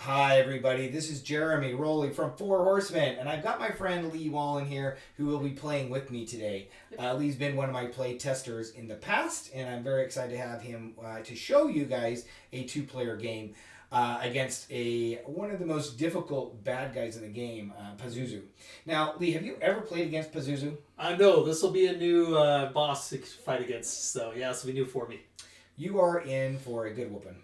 Hi, everybody. This is Jeremy Rowley from Four Horsemen, and I've got my friend Lee Wallen here who will be playing with me today. Lee's been one of my play testers in the past, and I'm very excited to have him to show you guys a two-player game against one of the most difficult bad guys in the game, Pazuzu. Now, Lee, have you ever played against Pazuzu? No, this will be a new boss to fight against, so yeah, this will be new for me. You are in for a good whooping.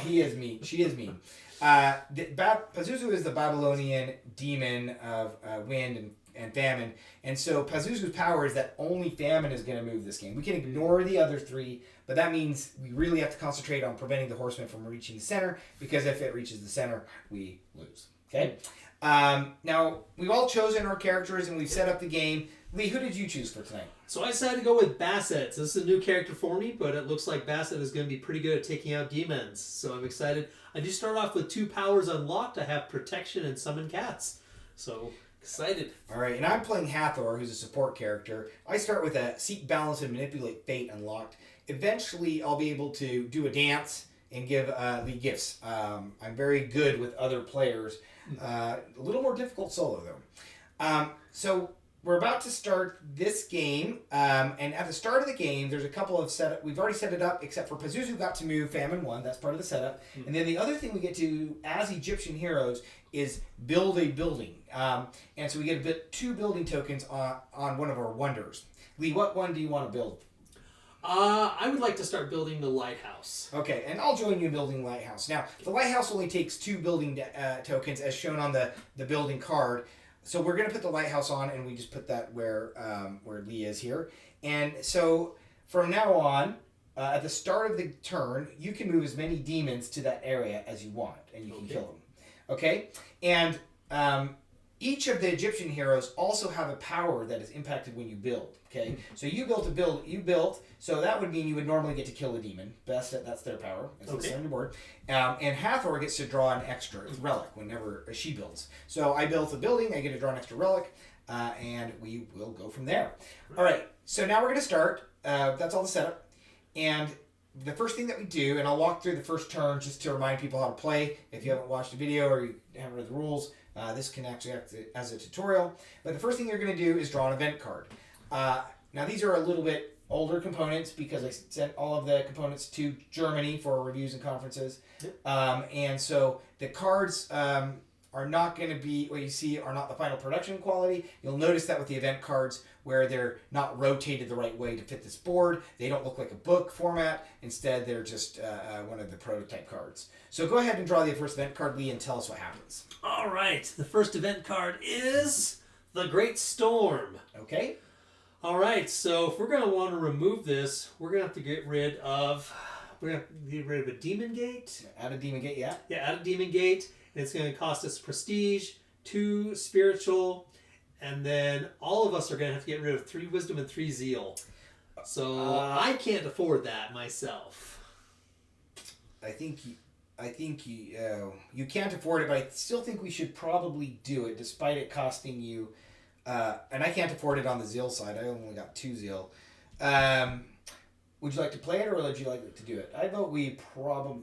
He is mean. She is mean. Pazuzu is the Babylonian demon of wind and famine, and so Pazuzu's power is that only famine is going to move this game. We can ignore the other three, but that means we really have to concentrate on preventing the horseman from reaching the center, because if it reaches the center, we lose. Okay? Now, we've all chosen our characters, and we've set up the game. Lee, who did you choose for tonight? So I decided to go with Bassett. So this is a new character for me, but it looks like Bassett is going to be pretty good at taking out demons. So I'm excited. I do start off with 2 powers unlocked. I have protection and summon cats. So excited. All right, and I'm playing Hathor, who's a support character. I start with a seek balance and manipulate fate unlocked. Eventually, I'll be able to do a dance and give the gifts. I'm very good with other players. A little more difficult solo, though. So we're about to start this game, and at the start of the game, there's a couple of setup. We've already set it up, except for Pazuzu got to move Famine 1. That's part of the setup. And then the other thing we get to, as Egyptian heroes, is build a building. And so we get 2 building tokens on one of our wonders. Lee, what one do you want to build? I would like to start building the lighthouse. Okay, and I'll join you in building lighthouse. Now, the lighthouse only takes 2 building tokens, as shown on the building card. So we're going to put the lighthouse on, and we just put that where Lee is here. And so from now on, at the start of the turn, you can move as many demons to that area as you want, and you can kill them. Okay? And each of the Egyptian heroes also have a power that is impacted when you build. Okay? So you built, so that would mean you would normally get to kill a demon. That's their power. It's on your board. And Hathor gets to draw an extra relic whenever she builds. So I built a building, I get to draw an extra relic, and we will go from there. All right, so now we're going to start. That's all the setup. And the first thing that we do, and I'll walk through the first turn just to remind people how to play. If you haven't watched a video or you haven't read the rules, this can actually act as a tutorial. But the first thing you're going to do is draw an event card. Now these are a little bit older components because I sent all of the components to Germany for reviews and conferences. And so the cards are not going to be, what you see are not the final production quality. You'll notice that with the event cards where they're not rotated the right way to fit this board. They don't look like a book format. Instead, they're just one of the prototype cards. So go ahead and draw the first event card, Lee, and tell us what happens. All right, the first event card is the Great Storm. Okay. All right, so if we're going to want to remove this, we're going to have to get rid of... We're going to have to get rid of a Demon Gate. Add a Demon Gate, yeah. Yeah, add a Demon Gate. And it's going to cost us Prestige, 2 Spiritual, and then all of us are going to have to get rid of 3 Wisdom and 3 Zeal. So I can't afford that myself. I think you can't afford it, but I still think we should probably do it, despite it costing you... and I can't afford it on the Zeal side. I only got 2 Zeal. Would you like to play it, or would you like to do it? I vote we probably...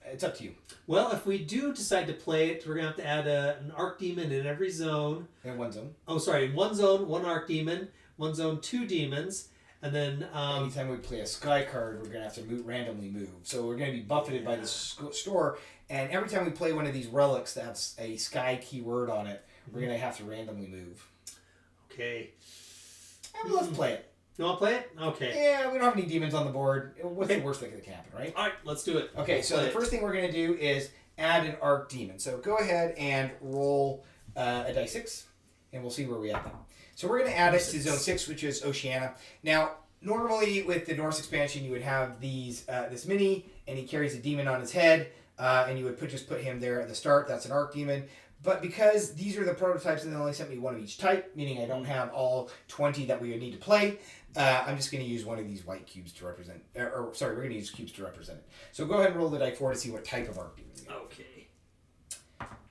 It's up to you. Well, if we do decide to play it, we're going to have to add an Arc Demon in every zone. In one zone. Oh, sorry. In one zone, 1 Arc Demon. One zone, 2 demons. And then... anytime we play a Sky card, we're going to have to randomly move. So we're going to be buffeted by the store. And every time we play one of these relics that has a Sky keyword on it, we're going to have to randomly move. Okay. Let's play it. You want to play it? Okay. Yeah, we don't have any demons on the board. What's the worst thing that can happen, right? All right, let's do it. Okay, so the first thing we're going to do is add an Arc Demon. So go ahead and roll a die 6, and we'll see where we at then. So we're going to add it to Zone 6, which is Oceania. Now, normally with the Norse expansion, you would have this mini, and he carries a demon on his head, and you would just put him there at the start. That's an Arc Demon. But because these are the prototypes and they only sent me 1 of each type, meaning I don't have all 20 that we would need to play, I'm just going to use one of these white cubes to represent, we're going to use cubes to represent it. So go ahead and roll the die 4 to see what type of Arc Demon you get. Okay.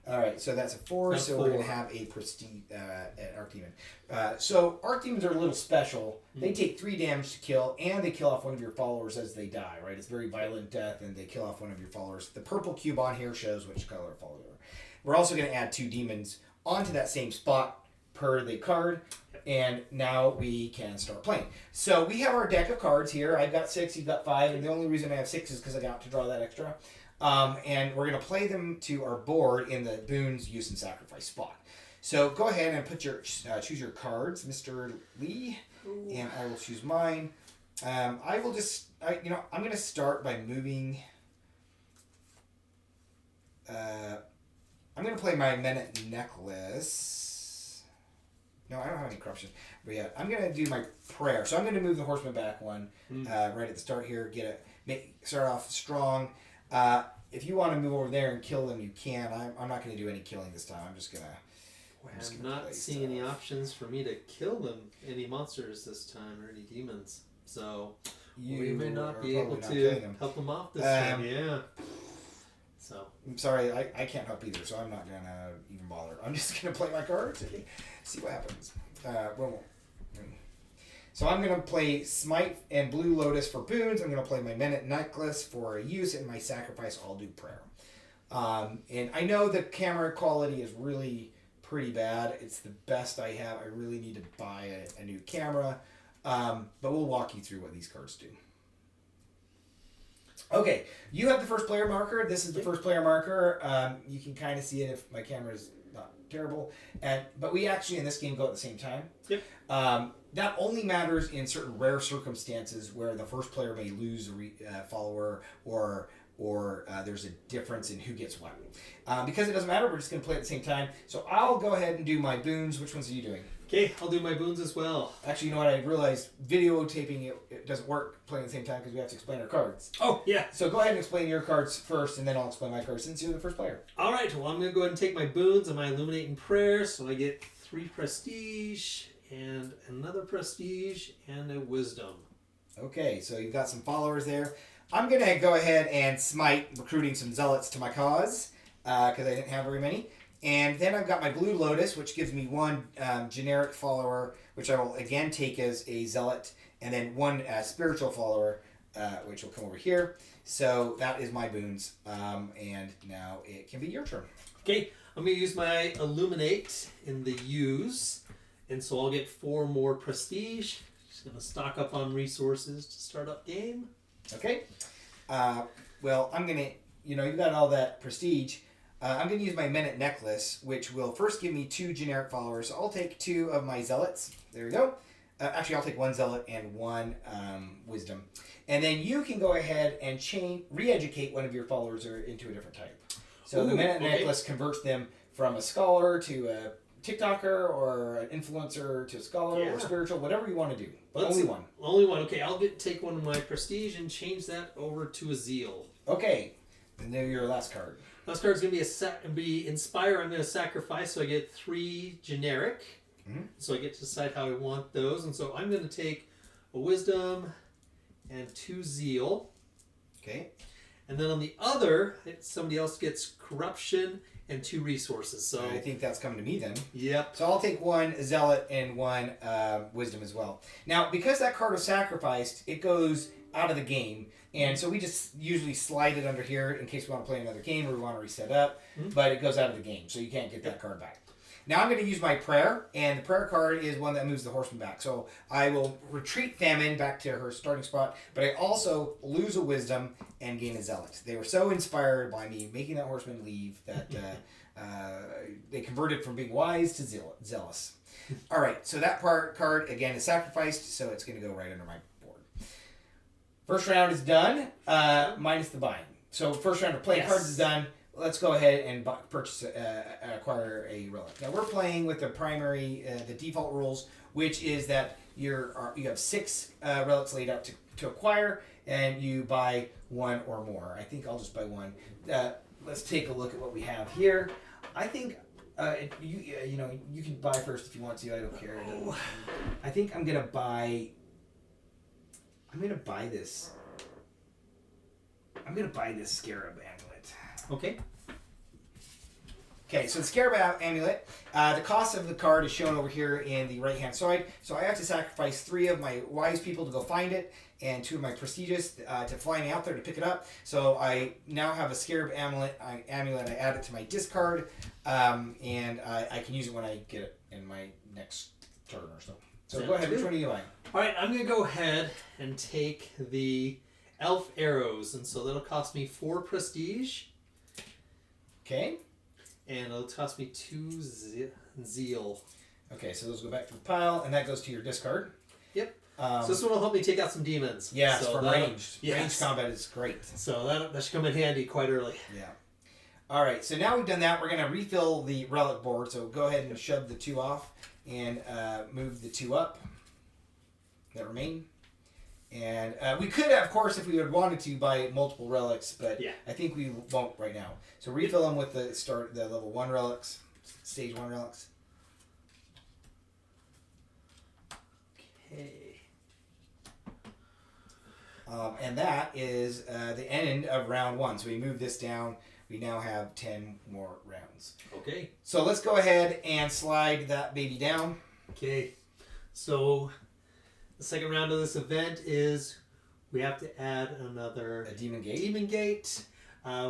All right, so that's a 4. That's so 4. we're gonna have a prestige Archdemon. So Archdemons are a little special. They take 3 damage to kill, and they kill off one of your followers as they die. Right? It's very violent death, and they kill off one of your followers. The purple cube on here shows which color follower. We're also gonna add 2 demons onto that same spot per the card, and now we can start playing. So we have our deck of cards here. I've got 6, you've got 5, and the only reason I have 6 is because I got to draw that extra. And we're going to play them to our board in the Boons Use and Sacrifice spot. So go ahead and put your choose your cards, Mr. Lee, and I will choose mine. I will just, I'm going to start by moving. I'm going to play my Menet Necklace. No, I don't have any corruption. But yeah, I'm going to do my prayer. So I'm going to move the Horseman back one right at the start here. Start off strong. If you want to move over there and kill them, you can. I'm not going to do any killing this time. I'm just going to... I'm not seeing any options for me to kill them, any monsters this time, or any demons. So we may not be able to help them off this time. Yeah. So I'm sorry, I can't help either, so I'm not going to even bother. I'm just going to play my cards and see what happens. So I'm going to play Smite and Blue Lotus for Boons. I'm going to play my Menet Necklace for use, and my Sacrifice, I'll do Prayer. And I know the camera quality is really pretty bad. It's the best I have. I really need to buy a new camera. But we'll walk you through what these cards do. Okay, you have the first player marker. This is the first player marker. You can kind of see it if my camera is not terrible. But we actually, in this game, go at the same time. Yep. That only matters in certain rare circumstances where the first player may lose a follower or there's a difference in who gets what. Because it doesn't matter, we're just going to play at the same time. So I'll go ahead and do my Boons. Which ones are you doing? Okay, I'll do my Boons as well. Actually, you know what? I realized videotaping it doesn't work playing at the same time because we have to explain our cards. Oh, yeah. So go ahead and explain your cards first, and then I'll explain my cards since you're the first player. All right, well, I'm going to go ahead and take my Boons and my Illuminating Prayer. So I get 3 Prestige, and another Prestige, and a Wisdom. Okay, so you've got some followers there. I'm going to go ahead and smite, recruiting some zealots to my cause, because I didn't have very many. And then I've got my Blue Lotus, which gives me 1 generic follower, which I will again take as a zealot, and then 1 spiritual follower, which will come over here. So that is my Boons, and now it can be your turn. Okay, I'm going to use my Illuminate in the Use, and so I'll get 4 more Prestige. Just going to stock up on resources to start up game. Okay. Well, I'm going to, you've got all that prestige. I'm going to use my Menet Necklace, which will first give me 2 generic followers. So I'll take 2 of my zealots. There we go. Actually, I'll take 1 zealot and 1 wisdom. And then you can go ahead and re-educate one of your followers into a different type. So the Menet Necklace converts them from a scholar to a TikToker or an influencer to a scholar or spiritual, whatever you want to do. But only 1. Only 1. Okay, I'll take 1 of my Prestige and change that over to a Zeal. Okay. And then your last card. Last card's going to be Inspire. I'm going to sacrifice, so I get 3 generic. Mm-hmm. So I get to decide how I want those. And so I'm going to take a Wisdom and 2 Zeal. Okay. And then on the other, somebody else gets Corruption and 2 resources. So I think that's coming to me then. Yep. So I'll take 1 zealot and 1 wisdom as well. Now, because that card was sacrificed, it goes out of the game. And so we just usually slide it under here in case we want to play another game or we want to reset up. Mm-hmm. But it goes out of the game, so you can't get that card back. Now I'm going to use my prayer, and the prayer card is one that moves the horseman back. So I will retreat Famine back to her starting spot, but I also lose a wisdom and gain a zealot. They were so inspired by me making that horseman leave that they converted from being wise to zealous. All right, so that card, again, is sacrificed, so it's going to go right under my board. First round is done, minus the buying. So first round of playing cards is done. Let's go ahead and acquire a relic. Now we're playing with the primary, the default rules, which is that you have 6 relics laid out to acquire, and you buy 1 or more. I think I'll just buy 1. Let's take a look at what we have here. I think you can buy first if you want to. I don't care. I think I'm gonna buy this. I'm gonna buy this scarab amulet. Okay. Okay, so the Scarab Amulet, the cost of the card is shown over here in the right-hand side. So I have to sacrifice 3 of my wise people to go find it, and 2 of my prestigious to fly me out there to pick it up. So I now have a Scarab Amulet. I add it to my discard, and I can use it when I get it in my next turn or so. So go ahead, which one are you buying? All right, I'm going to go ahead and take the Elf Arrows, and so that'll cost me 4 prestige. Okay. And it'll cost me 2 zeal. Okay, so those go back to the pile, and that goes to your discard. Yep. So this one will help me take out some demons. Yeah, so for ranged. Yes. Ranged combat is great. So that should come in handy quite early. Yeah. All right, so now we've done that, we're going to refill the relic board. So go ahead and shove the 2 off and move the 2 up that remain. And we could, of course, if we had wanted to, buy multiple relics, but yeah. I think we won't right now. So refill them with the level 1 relics, stage 1 relics. Okay. And that is the end of round 1. So we move this down. We now have 10 more rounds. Okay. So let's go ahead and slide that baby down. Okay. So the second round of this event is we have to add another A demon gate. Demon Gate.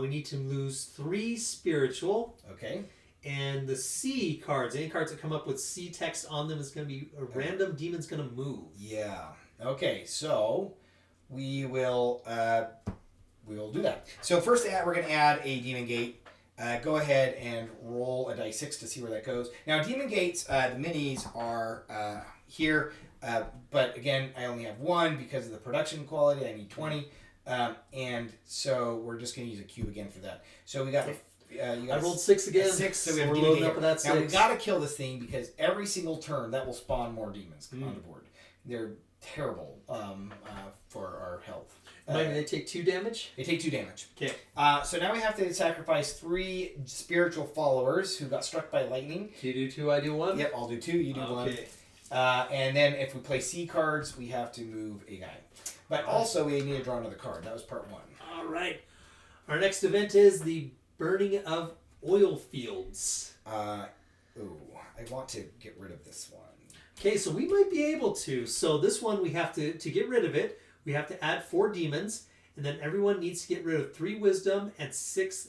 We need to lose 3 spiritual. Okay. And the C cards, any cards that come up with C text on them, is going to be a random demon's going to move. Yeah. Okay. So we will do that. So first we're going to add a demon gate. Go ahead and roll a dice 6 to see where that goes. Now demon gates, the minis are here, but again I only have 1 because of the production quality. I need 20, and so we're just going to use a cube again for that. So we got. I rolled 6 again. 6, so we have we're demon loading gate. up with that 6. Now we got to kill this thing because every single turn that will spawn more demons on the board. They're terrible for our health. They take 2 damage? They take 2 damage. Okay. So now we have to sacrifice 3 spiritual followers who got struck by lightning. You do 2, I do 1? Yep, I'll do 2, you do 1. Okay. And then if we play C cards, we have to move a guy. But also we need to draw another card. That was part 1. All right. Our next event is the Burning of Oil Fields. I want to get rid of this one. Okay, so we might be able to. So this one we have to get rid of it. We have to add 4 demons, and then everyone needs to get rid of 3 wisdom and 6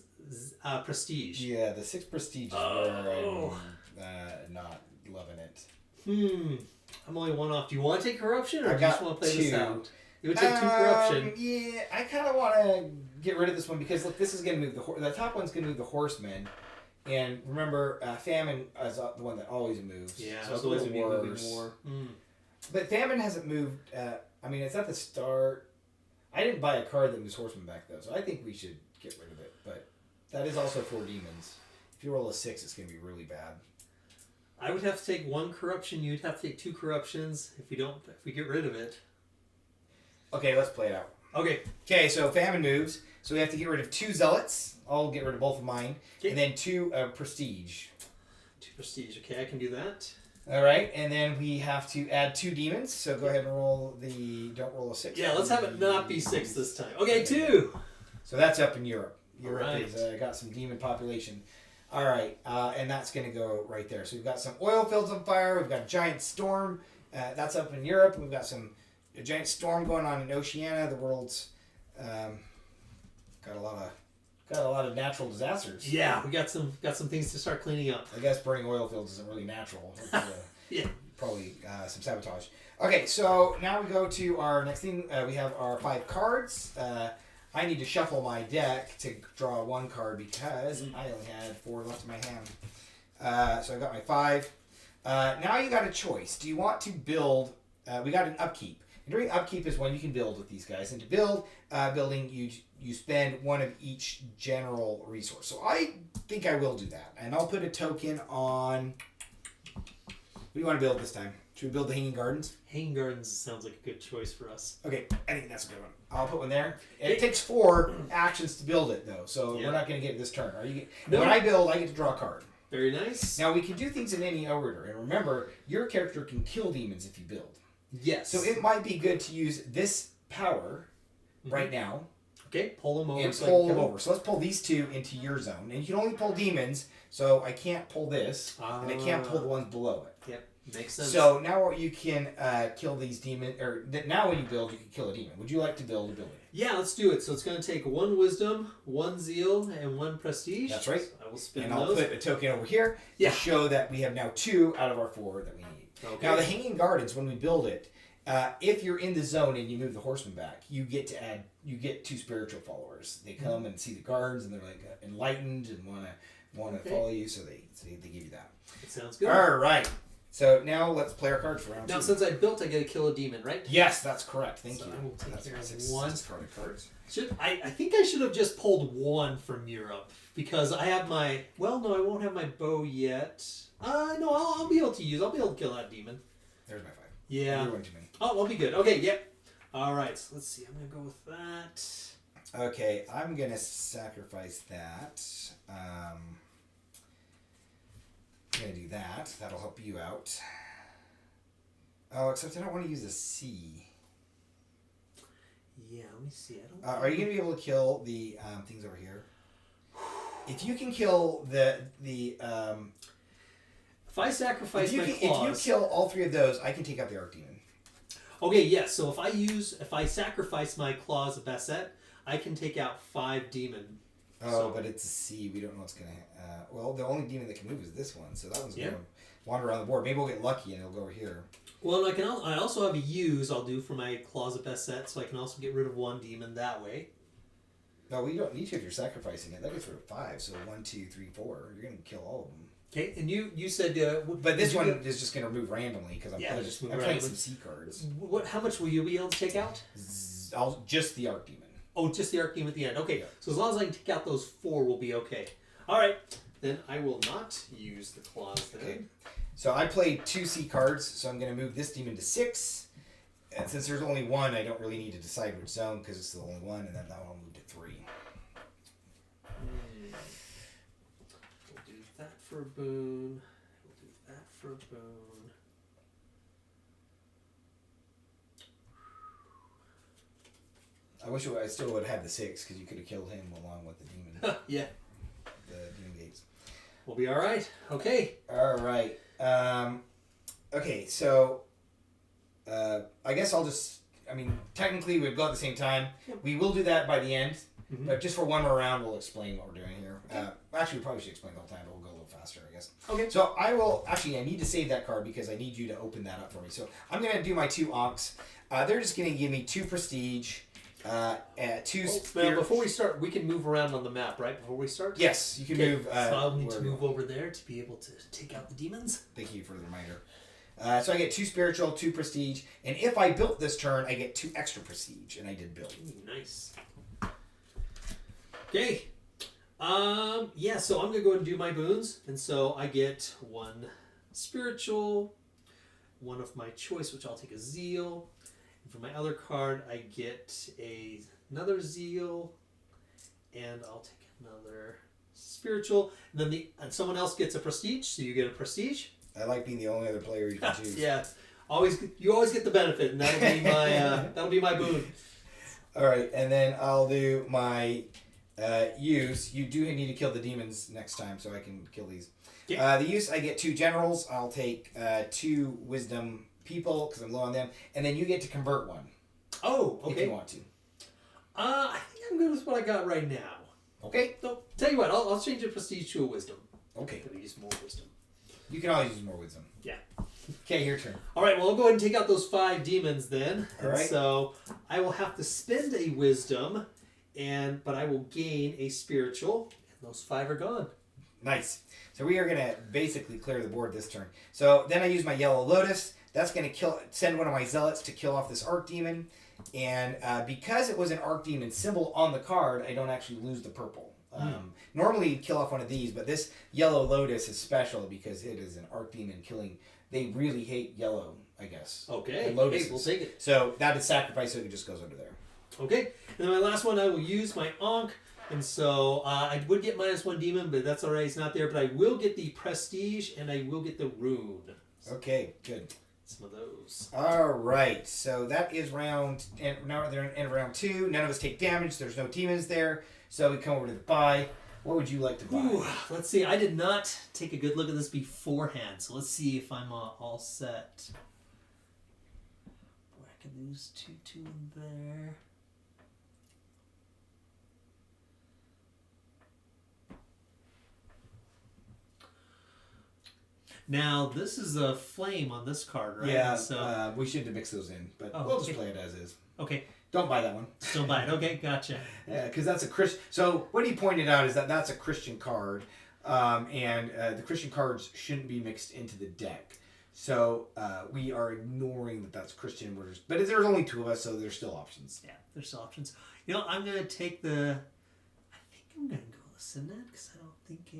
prestige. Yeah, the 6 prestige is where I'm not loving it. I'm only 1 off. Do you want to take corruption, or I do you just got want to play 2. this out? You would take 2 corruption. Yeah, I kind of want to get rid of this one because look, this is going to move the top one's going to move the horsemen, and remember, famine is the one that always moves. Yeah, so it's always always moving worse. more. But famine hasn't moved. I mean, it's at the start. I didn't buy a card that moves horsemen back though, so I think we should get rid of it. But that is also 4 demons. If you roll a 6, it's going to be really bad. I would have to take 1 corruption. You'd have to take 2 corruptions if we get rid of it. Okay, let's play it out. Okay, so famine moves. So we have to get rid of 2 zealots. I'll get rid of both of mine. Okay. And then 2 prestige. 2 prestige. Okay, I can do that. All right, and then we have to add 2 demons. So go ahead and don't roll a 6. Yeah, let's have it not be 6 this time. Okay, 2. So that's up in Europe. Europe Right. has got some demon population. All right, and that's going to go right there. So we've got some oil fields on fire. We've got a giant storm. That's up in Europe. We've got a giant storm going on in Oceania. The world's got a lot of natural disasters. Yeah, we got some things to start cleaning up. I guess burning oil fields isn't really natural. It's, Yeah. Probably some sabotage. Okay, so now we go to our next thing. We have our 5 cards. I need to shuffle my deck to draw 1 card because I only had 4 left in my hand. So I got my 5. Now you got a choice. Do you want to build? We got an upkeep. And during upkeep is when you can build with these guys. And to build building, you spend 1 of each general resource. So I think I will do that. And I'll put a token on... What do you want to build this time? Should we build the Hanging Gardens? Hanging Gardens sounds like a good choice for us. Okay, I think that's a good one. I'll put one there. It takes 4 actions to build it, though, so we're not going to get it this turn. No. When I build, I get to draw a card. Very nice. Now, we can do things in any order, and remember, your character can kill demons if you build. Yes. So it might be good to use this power right now Okay, pull them over. And so pull them over. So let's pull these two into your zone. And you can only pull demons, so I can't pull this, and I can't pull the ones below it. Yep, makes sense. So now you can kill these demons, or now when you build, you can kill a demon. Would you like to build a building? Yeah, let's do it. So it's going to take 1 wisdom, 1 zeal, and 1 prestige. That's right. So I will spin And those. I'll put a token over here to show that we have now 2 out of our 4 that we need. Okay. Now the Hanging Gardens, when we build it, if you're in the zone and you move the horsemen back, you get 2 spiritual followers. They come and see the gardens, and they're like enlightened and want to follow you, so they give you that. It sounds good. All right. So now let's play our cards for round 2. Now, since I built, I get to kill a demon, right? Yes, that's correct. Thank So you. I will take That's care of 6 one. cards. I think I should have just pulled 1 from Europe because I have my. Well, no, I won't have my bow yet. No, I'll be able to use. I'll be able to kill that demon. There's my 5. Yeah. You're one too many. Oh, I'll be good. Okay. Yep. All right. So let's see. I'm gonna go with that. Okay, I'm gonna sacrifice that. I'm gonna do that. That'll help you out. Oh, except I don't want to use a C. Yeah. Let me see. I don't. Are you gonna be able to kill the things over here? If you can kill the If I sacrifice my claws. if you kill all 3 of those, I can take out the Archdemon. Okay. Yes. So if I sacrifice my claws of Basset, I can take out 5 demon. Oh, but it's a C. We don't know what's gonna. Well, the only demon that can move is this one, so that one's gonna wander around the board. Maybe we'll get lucky and it'll go over here. Well, I also have a use I'll do for my claws of Basset, so I can also get rid of 1 demon that way. No, we don't need to if you're sacrificing it. That gets rid of 5. So 1, 2, 3, 4. You're gonna kill all of them. Okay, and you said. But this one is just going to move randomly because I'm playing some C cards. How much will you be able to take out? Just the Archdemon. Oh, just the Archdemon at the end. Okay, Yeah. so as long as I can take out those 4, we'll be okay. All right, then I will not use the claws then. Okay. So I played 2 C cards, so I'm going to move this demon to 6. And since there's only 1, I don't really need to decide which zone because it's the only one, and then that one will move to 3. We'll do that for a boon. We'll do that for a boon. I wish I still would have had the 6 because you could have killed him along with the demon. Yeah. The demon gates. We'll be all right. Okay. All right. Okay, so I guess I'll just. I mean, technically we've got at the same time. We will do that by the end, but just for one more round, we'll explain what we're doing here. Okay. Actually, we probably should explain the whole time, but we'll go a little faster, I guess. Okay. So I will actually. I need to save that card because I need you to open that up for me. So I'm gonna do my 2 Onks. They're just gonna give me 2 prestige. 2 Now, before we start, we can move around on the map, right? Before we start? Yes, you can move. So I'll need to move over there to be able to take out the demons. Thank you for the reminder. So I get 2 spiritual, 2 prestige, and if I built this turn, I get 2 extra prestige, and I did build. Ooh, nice. Okay. Yeah, so I'm going to go ahead and do my boons. And so I get 1 spiritual, 1 of my choice, which I'll take a zeal. And for my other card, I get another zeal, and I'll take another spiritual. And then someone else gets a prestige, so you get a prestige. I like being the only other player you can choose. Yeah, you always get the benefit, and that'll be my boon. All right, and then I'll do my use. You do need to kill the demons next time, so I can kill these. Yeah. The use, I get 2 generals. I'll take 2 wisdom people because I'm low on them, and then you get to convert 1. Oh, okay. If you want to. I think I'm good with what I got right now. Okay. So tell you what, I'll change the prestige to a wisdom. Okay. I'm gonna use more wisdom. You can always use more wisdom. Yeah. Okay, your turn. All right. Well, I'll go ahead and take out those 5 demons then. All right. So I will have to spend a wisdom, but I will gain a spiritual, and those 5 are gone. Nice. So we are gonna basically clear the board this turn. So then I use my yellow lotus. That's gonna send one of my zealots to kill off this archdemon, and because it was an archdemon symbol on the card, I don't actually lose the purple. Normally you'd kill off one of these, but this yellow lotus is special because it is an archdemon killing. They really hate yellow, I guess. Okay. Lotuses. We'll take it. So that is sacrifice, so it just goes under there. Okay. And then my last one, I will use my Ankh. And so I would get -1 demon, but that's all right. It's not there. But I will get the prestige, and I will get the rune. Okay, good. some of those. All right, so that is round, and now they're in round 2. None of us take damage. There's no demons there, so we come over to the buy. What would you like to buy? Ooh, let's see. I did not take a good look at this beforehand, so let's see if I'm all set. Boy, I could lose 2 in there. Now, this is a flame on this card, right? Yeah, so, we shouldn't mix those in, but we'll just play it as is. Okay. Don't buy that one. Don't buy it. Okay, gotcha. Yeah, because that's a Christian. So what he pointed out is that that's a Christian card, and the Christian cards shouldn't be mixed into the deck. So we are ignoring that that's Christian. But there's only 2 of us, so there's still options. Yeah, there's still options. You know, I'm gonna take the. I think I'm gonna go with Sinet because I don't think.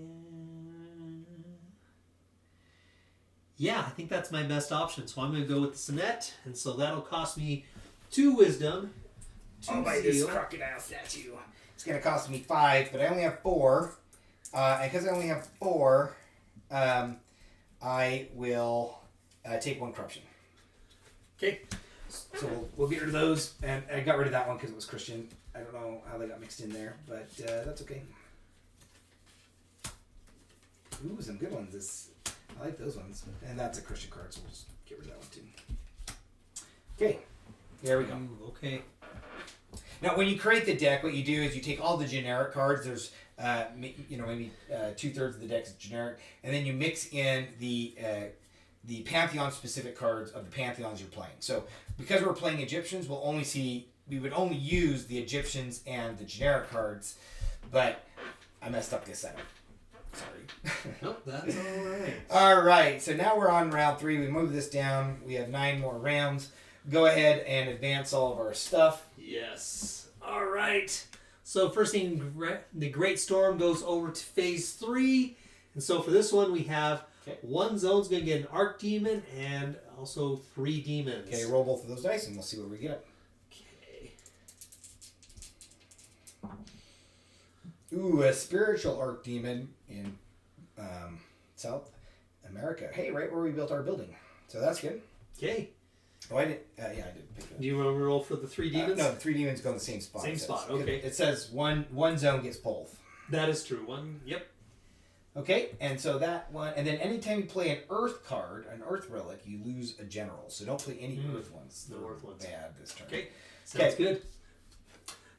Yeah, I think that's my best option. So I'm gonna go with the Sinet, and so that'll cost me 2 wisdom. I'll buy this crocodile statue. It's going to cost me 5, but I only have 4. And because I only have 4, I will take 1 corruption. Okay. So we'll get rid of those. And I got rid of that one because it was Christian. I don't know how they got mixed in there, but that's okay. Ooh, some good ones. I like those ones. And that's a Christian card, so we'll just get rid of that one too. Okay. There we go. Ooh, okay. Now, when you create the deck, what you do is you take all the generic cards. There's, maybe 2/3 of the deck is generic, and then you mix in the Pantheon-specific cards of the Pantheons you're playing. So, because we're playing Egyptians, we would only use the Egyptians and the generic cards, but I messed up this setup. Sorry. Nope, that's all right. All right, so now we're on round 3. We move this down. We have 9 more rounds. Go ahead and advance all of our stuff. Yes. All right. So first thing, the Great Storm goes over to phase 3. And so for this one, we have 1 zone's going to get an Archdemon and also 3 demons. Okay, roll both of those dice and we'll see what we get. Okay. Ooh, a spiritual Archdemon in South America. Hey, right where we built our building. So that's good. Okay. Oh, I did. Yeah, I did pick it up. Do you want to roll for the 3 demons? No, the 3 demons go in the same spot. Same spot, okay. It says one zone gets both. That is true. Yep. Okay, and so that one, and then anytime you play an Earth card, an Earth relic, you lose a general. So don't play any Earth ones. No Earth ones. Bad this turn. Okay, sounds good.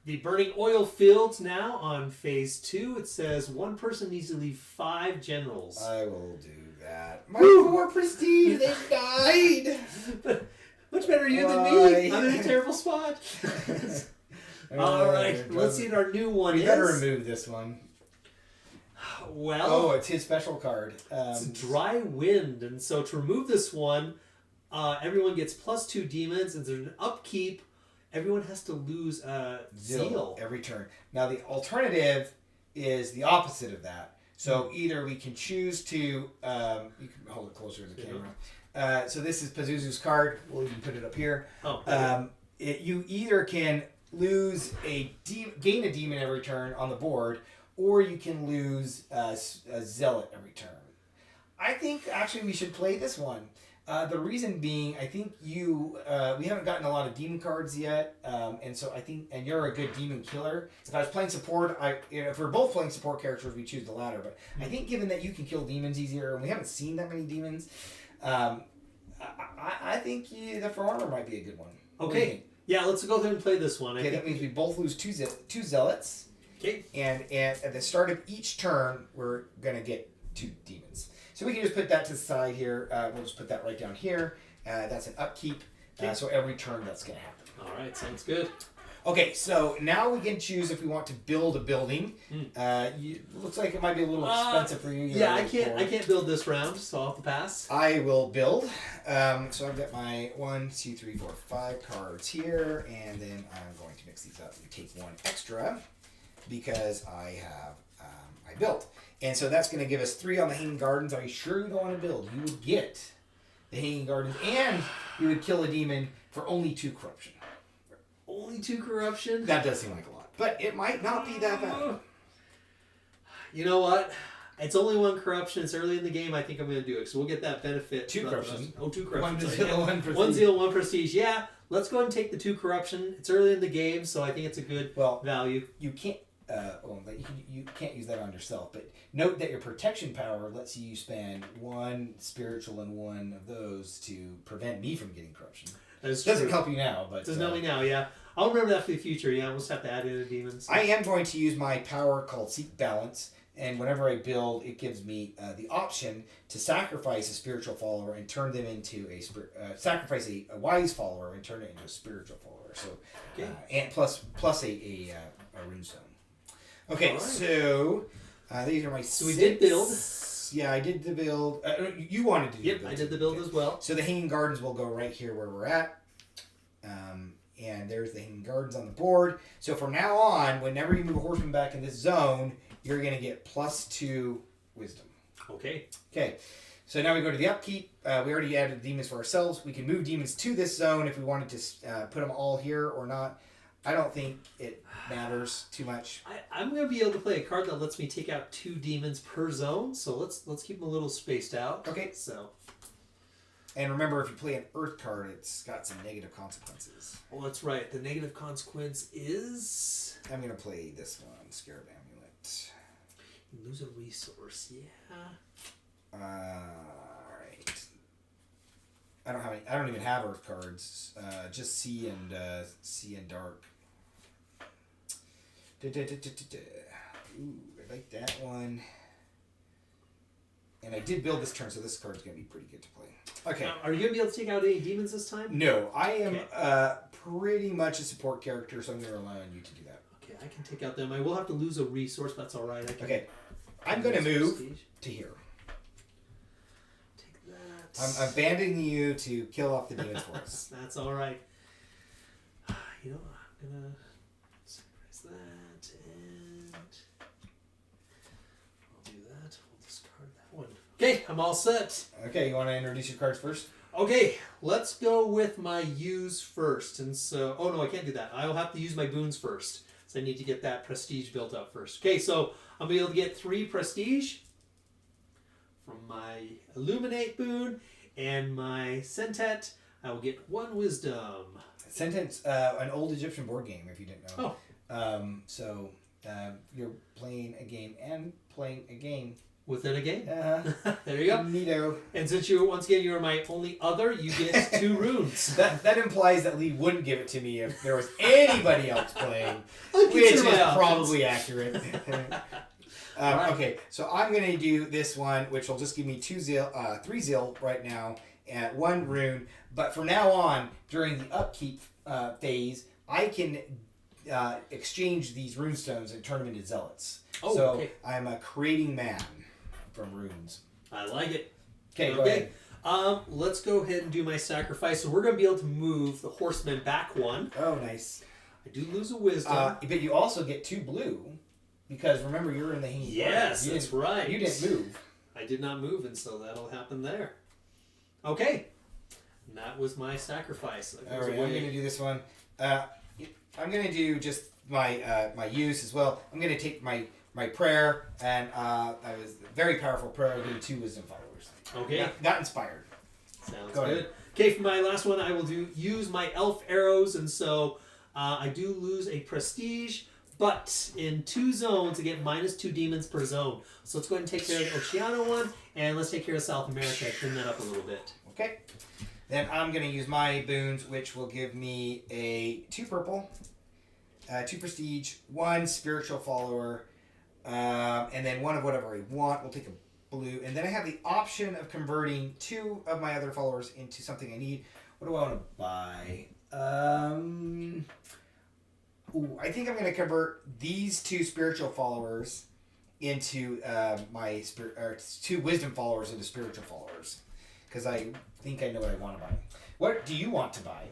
The Burning Oil Fields now on phase 2. It says 1 person needs to leave 5 generals. I will do that. My 4 prestige, they died. But much better you than me. I'm in a terrible spot. All right, let's see what our new one is. We better remove this one. Well, it's his special card. It's Dry Wind, and so to remove this one, everyone gets +2 demons, and there's an upkeep. Everyone has to lose zeal every turn. Now the alternative is the opposite of that. So either we can choose to you can hold it closer to the camera. So this is Pazuzu's card. We'll even put it up here. You either can lose gain a demon every turn on the board, or you can lose a zealot every turn. I think actually we should play this one. The reason being, I think we haven't gotten a lot of demon cards yet, and so and you're a good demon killer. If I was playing support, if we're both playing support characters, we choose the latter. But I think given that you can kill demons easier, and we haven't seen that many demons, I think the For Armor might be a good one. Okay, yeah, let's go ahead and play this one. Okay, that means we both lose two zealots. Okay, and at the start of each turn, we're gonna get 2 demons. So we can just put that to the side here. We'll just put that right down here. That's an upkeep. So every turn that's going to happen. All right, sounds good. Okay, so now we can choose if we want to build a building. Looks like it might be a little expensive for you. Yeah, I can't build this round, so I'll have to pass. I will build. So I've got my 1, 2, 3, 4, 5 cards here, and then I'm going to mix these up and take 1 extra because I built. And so that's going to give us 3 on the Hanging Gardens. Are you sure you don't want to build? You would get the Hanging Gardens, and you would kill a demon for only 2 corruption. Only 2 corruption? That does seem like a lot. But it might not be that bad. You know what? It's only one corruption. It's early in the game. I think I'm going to do it. So we'll get that benefit. 2 corruption. Oh, 2 corruption. One Sorry, zeal, yeah. one prestige. 1 zeal, 1 prestige. Yeah, let's go ahead and take the 2 corruption. It's early in the game, so I think it's a good value. You can't. You can't use that on yourself, but note that your protection power lets you spend 1 spiritual and 1 of those to prevent me from getting corruption. Doesn't help you now, but doesn't help me now. Yeah, I'll remember that for the future. Yeah, I'll just have to add in the demons. I am going to use my power called Seek Balance, and whenever I build, it gives me the option to sacrifice a spiritual follower and turn them into sacrifice a wise follower and turn it into a spiritual follower. So, and plus a runestone. Okay, right. So these are my 6. So we did build. Yeah, I did the build. You wanted to do the build. Yep, I did the build as well. So the Hanging Gardens will go right here where we're at. And there's the Hanging Gardens on the board. So from now on, whenever you move a horseman back in this zone, you're going to get +2 wisdom. Okay. Okay. So now we go to the upkeep. We already added demons for ourselves. We can move demons to this zone if we wanted to put them all here or not. I don't think it matters too much. I'm going to be able to play a card that lets me take out 2 demons per zone. So let's keep them a little spaced out. Okay. So. And remember, if you play an Earth card, it's got some negative consequences. Well, that's right. The negative consequence is... I'm going to play this one, Scarab Amulet. You lose a resource, yeah. Alright. I don't even have Earth cards. Just Sea and Dark. Ooh, I like that one. And I did build this turn, so this card's going to be pretty good to play. Okay. Now, are you going to be able to take out any demons this time? No, I am pretty much a support character, so I'm going to rely on you to do that. Okay, I can take out them. I will have to lose a resource, but that's all right. Okay. I'm going to move to here. Take that. I'm abandoning you to kill off the demons for us. That's all right. You know, I'm going to sacrifice that, and I'll do that. We'll discard that one. Okay, I'm all set. Okay, you want to introduce your cards first? Okay, let's go with my use first. And so, oh no, I can't do that. I'll have to use my boons first. So I need to get that prestige built up first. Okay, so I'm going to be able to get 3 prestige from my Illuminate boon and my Sentet. I will get 1 wisdom. Sentet's an old Egyptian board game, if you didn't know. Oh. You're playing a game and playing a game. Within a game? Uh-huh. There you go. Neato. And since you're my only other, you get 2 runes. That implies that Lee wouldn't give it to me if there was anybody else playing, which is probably accurate. Right. Okay, so I'm going to do this one, which will just give me 3 zeal right now at 1 rune. But from now on, during the upkeep phase, I can exchange these runestones and turn them into zealots. Oh, so okay. I'm a creating man from runes. I like it. Okay, go ahead. Let's go ahead and do my sacrifice. So we're going to be able to move the horsemen back 1. Oh, nice. I do lose a wisdom. But you also get 2 blue, because remember, you're in the Hanging Yes, that's right. You didn't move. I did not move, and so that'll happen there. Okay. And that was my sacrifice. All right, I'm going to do this one. I'm going to do just my use as well. I'm going to take my prayer, and I was a very powerful prayer. I did 2 wisdom followers. Okay. Got inspired. Sounds good. Okay, for my last one, I will use my elf arrows, and so I do lose a prestige, but in 2 zones, I get -2 demons per zone. So let's go ahead and take care of the Oceania one, and let's take care of South America. Clean that up a little bit. Okay. Then I'm going to use my boons, which will give me a 2 purple, 2 prestige, 1 spiritual follower, and then 1 of whatever I want. We'll take a blue. And then I have the option of converting 2 of my other followers into something I need. What do I want to buy? I think I'm going to convert these 2 spiritual followers into 2 wisdom followers into spiritual followers. Because I think I know what I want to buy. What do you want to buy?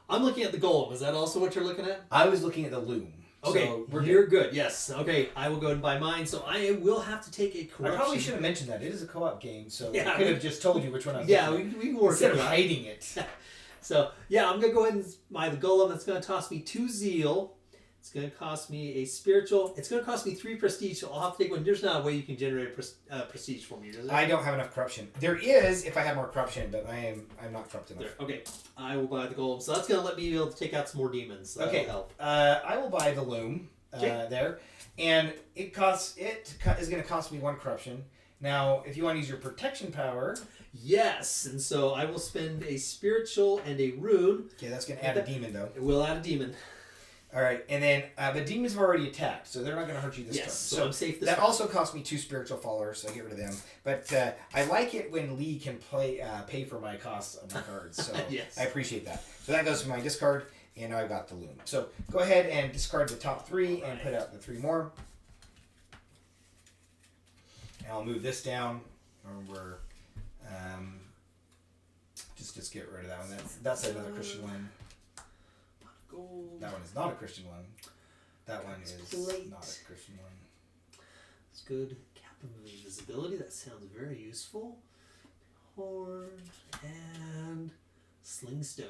I'm looking at the golem. Is that also what you're looking at? I was looking at the loom. Okay, so you're good. Yes. Okay, I will go and buy mine. So I will have to take a corruption. I probably should have mentioned that. It is a co-op game, so yeah, I could have just told you which one I was looking at. We can work instead of hiding it. So, yeah, I'm going to go ahead and buy the golem. That's going to toss me 2 zeal. It's going to cost me a spiritual. It's going to cost me 3 prestige, so I'll have to take one. There's not a way you can generate prestige for me, is there? I don't have enough corruption. There is if I have more corruption, but I'm not corrupt enough. There. Okay, I will buy the gold. So that's going to let me be able to take out some more demons. So Okay. that'll help. I will buy the loom there, and it is going to cost me 1 corruption. Now, if you want to use your protection power, Yes, and so I will spend a spiritual and a rune. okay, that's going to add a demon though. It will add a demon. All right, and then but demons have already attacked, so they're not going to hurt you this turn. So I'm safe this that turn. also cost me 2 spiritual followers, so I get rid of them. But I like it when Lee can pay for my costs of my cards, so Yes. I appreciate that. So that goes to my discard, and now I've got the loom. So go ahead and discard the top 3 and put out the 3 more. And I'll move this down, or we're just get rid of that one. That's another Christian one. Gold. That one is not a Christian one. That one is Plate. not a Christian one. It's good. Cap of invisibility. That sounds very useful. Horn and slingstone.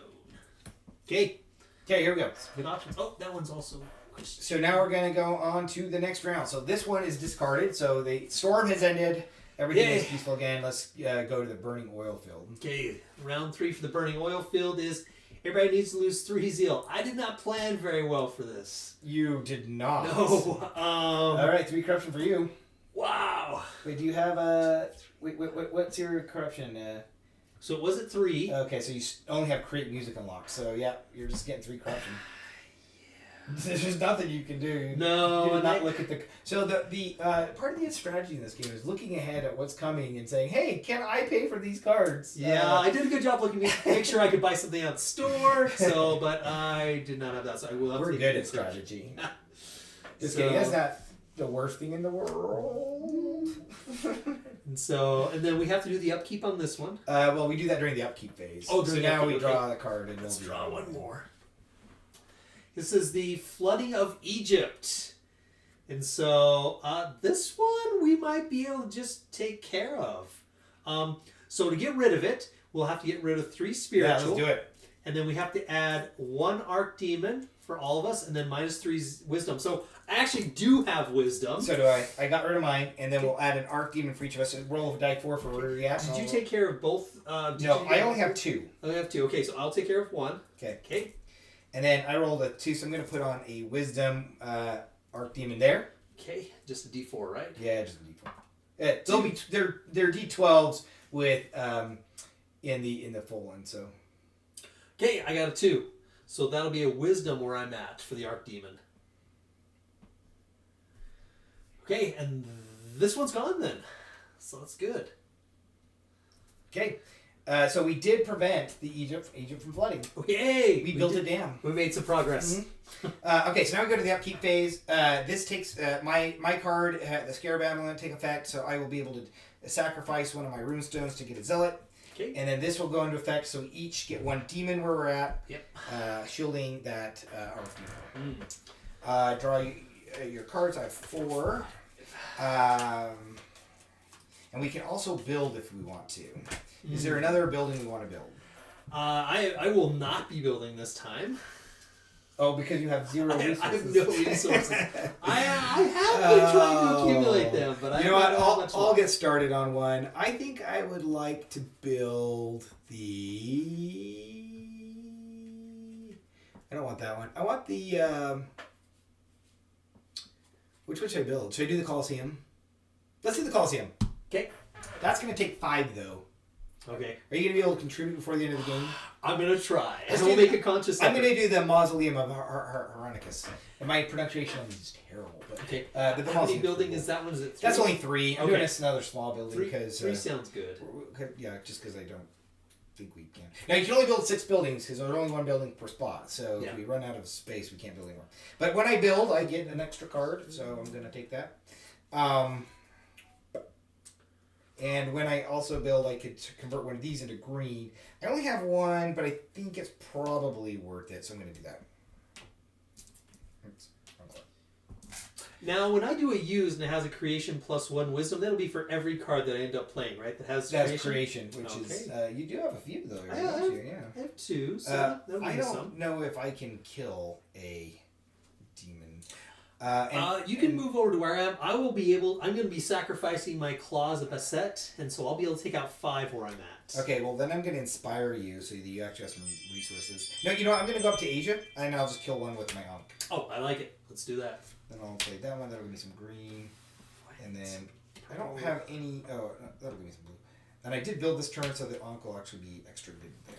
Okay. Okay, here we go. Good options. Oh, that one's also Christian. So now we're going to go on to the next round. So this one is discarded. So the storm has ended. Everything is Yay. peaceful again. Let's go to the burning oil field. Okay, round 3 for the burning oil field is everybody needs to lose 3 zeal. I did not plan very well for this. You did not. No. All right, 3 corruption for you. Wow. Wait, do you have a... what's your corruption? So it was at 3. Okay, so you only have create music unlocked. So yeah, you're just getting 3 corruption. There's just nothing you can do. No, You did and not look at the. So the part of the strategy in this game is looking ahead at what's coming and saying, "Hey, can I pay for these cards?" Yeah, I did a good job looking to make sure I could buy something at the store. So, but I did not have that. So I will. Have We're to good take at strategy. Just So- kidding. That's not the worst thing in the world. And then we have to do the upkeep on this one. Well, we do that during the upkeep phase. Oh, so during the now upkeep, we draw the card and Let's we'll draw do one more. This is the flooding of Egypt. And so this one we might be able to just take care of. So to get rid of it, we'll have to get rid of 3 spiritual. Yeah, let's do it. And then we have to add 1 archdemon for all of us, and then -3 wisdom. So I actually do have wisdom. So do I. I got rid of mine, and then we'll add an arc demon for each of us. So roll a die 4 for where we're at. Did you take care of both? No, I only have 2. I only have 2. Okay, so I'll take care of 1. Okay. Okay. And then I rolled a 2, so I'm going to put on a wisdom arc demon there. Okay, just a D4, right? Yeah, just a D4. They'll be they're D12s with in the full one. So Okay, I got a 2. So that'll be a wisdom where I'm at for the archdemon. Okay, and this one's gone then. So that's good. okay. So we did prevent the Egypt from flooding. Yay! We built a dam. We made some progress. Okay, so now we go to the upkeep phase. This takes my card, the Scarab Amulet, take effect, so I will be able to sacrifice one of my runestones to get a zealot. Okay. And then this will go into effect, so we each get 1 demon where we're at, Yep. shielding that archdemon. Draw your cards. I have 4. And we can also build if we want to. Is there another building we want to build? I will not be building this time. Oh, because you have 0 resources. I have no resources. I have been trying to accumulate them, but I you know what? don't have much I'll luck. get started on one. I think I would like to build the. I don't want that one. I want the. Which one should I build? Should I do the Colosseum? Let's do the Colosseum. Okay. That's going to take 5 though. Okay. Are you going to be able to contribute before the end of the game? I'm going to try. Let's I will do make the- a conscious I'm effort. going to do the Mausoleum of Hieronychus. And my pronunciation on this is terrible. But, Okay. the How many Mausoleum's building pretty is that one? Is it 3? cool. That's only 3. I'm Okay. doing another small building 3, because... 3 sounds good. Yeah, just because I don't think we can. Now, you can only build 6 buildings because there's only 1 building per spot. So Yeah. if we run out of space, we can't build anymore. But when I build, I get an extra card. So I'm going to take that. And when I also build, I could convert one of these into green. I only have 1, but I think it's probably worth it. So I'm going to do that. Oops. Now, when I do a use and it has a creation plus 1 wisdom, that'll be for every card that I end up playing, right? That has That's creation, which Okay. is you do have a few though. I don't have- you? Yeah. I have 2, so that'll I be don't some. know if I can kill a demon You can move over to where I am. I'm going to be sacrificing my claws of Bassett, and so I'll be able to take out 5 where I'm at. Okay, well then I'm going to inspire you so that you actually have some resources. No, you know what? I'm going to go up to Asia, and I'll just kill one with my Ankh. Oh, I like it. Let's do that. Then I'll play that one. That'll give me some green. And then I don't have any... Oh, no, that'll give me some blue. And I did build this turn so that Ankh will actually be extra good there.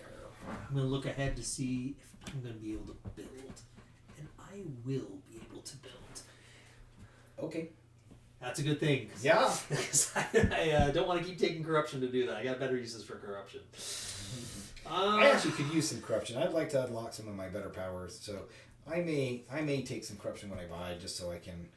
I'm going to look ahead to see if I'm going to be able to build. And I will be able to build. Okay. That's a good thing. Yeah. I don't want to keep taking corruption to do that. I got better uses for corruption. I actually could use some corruption. I'd like to unlock some of my better powers. So I may take some corruption when I buy just so I can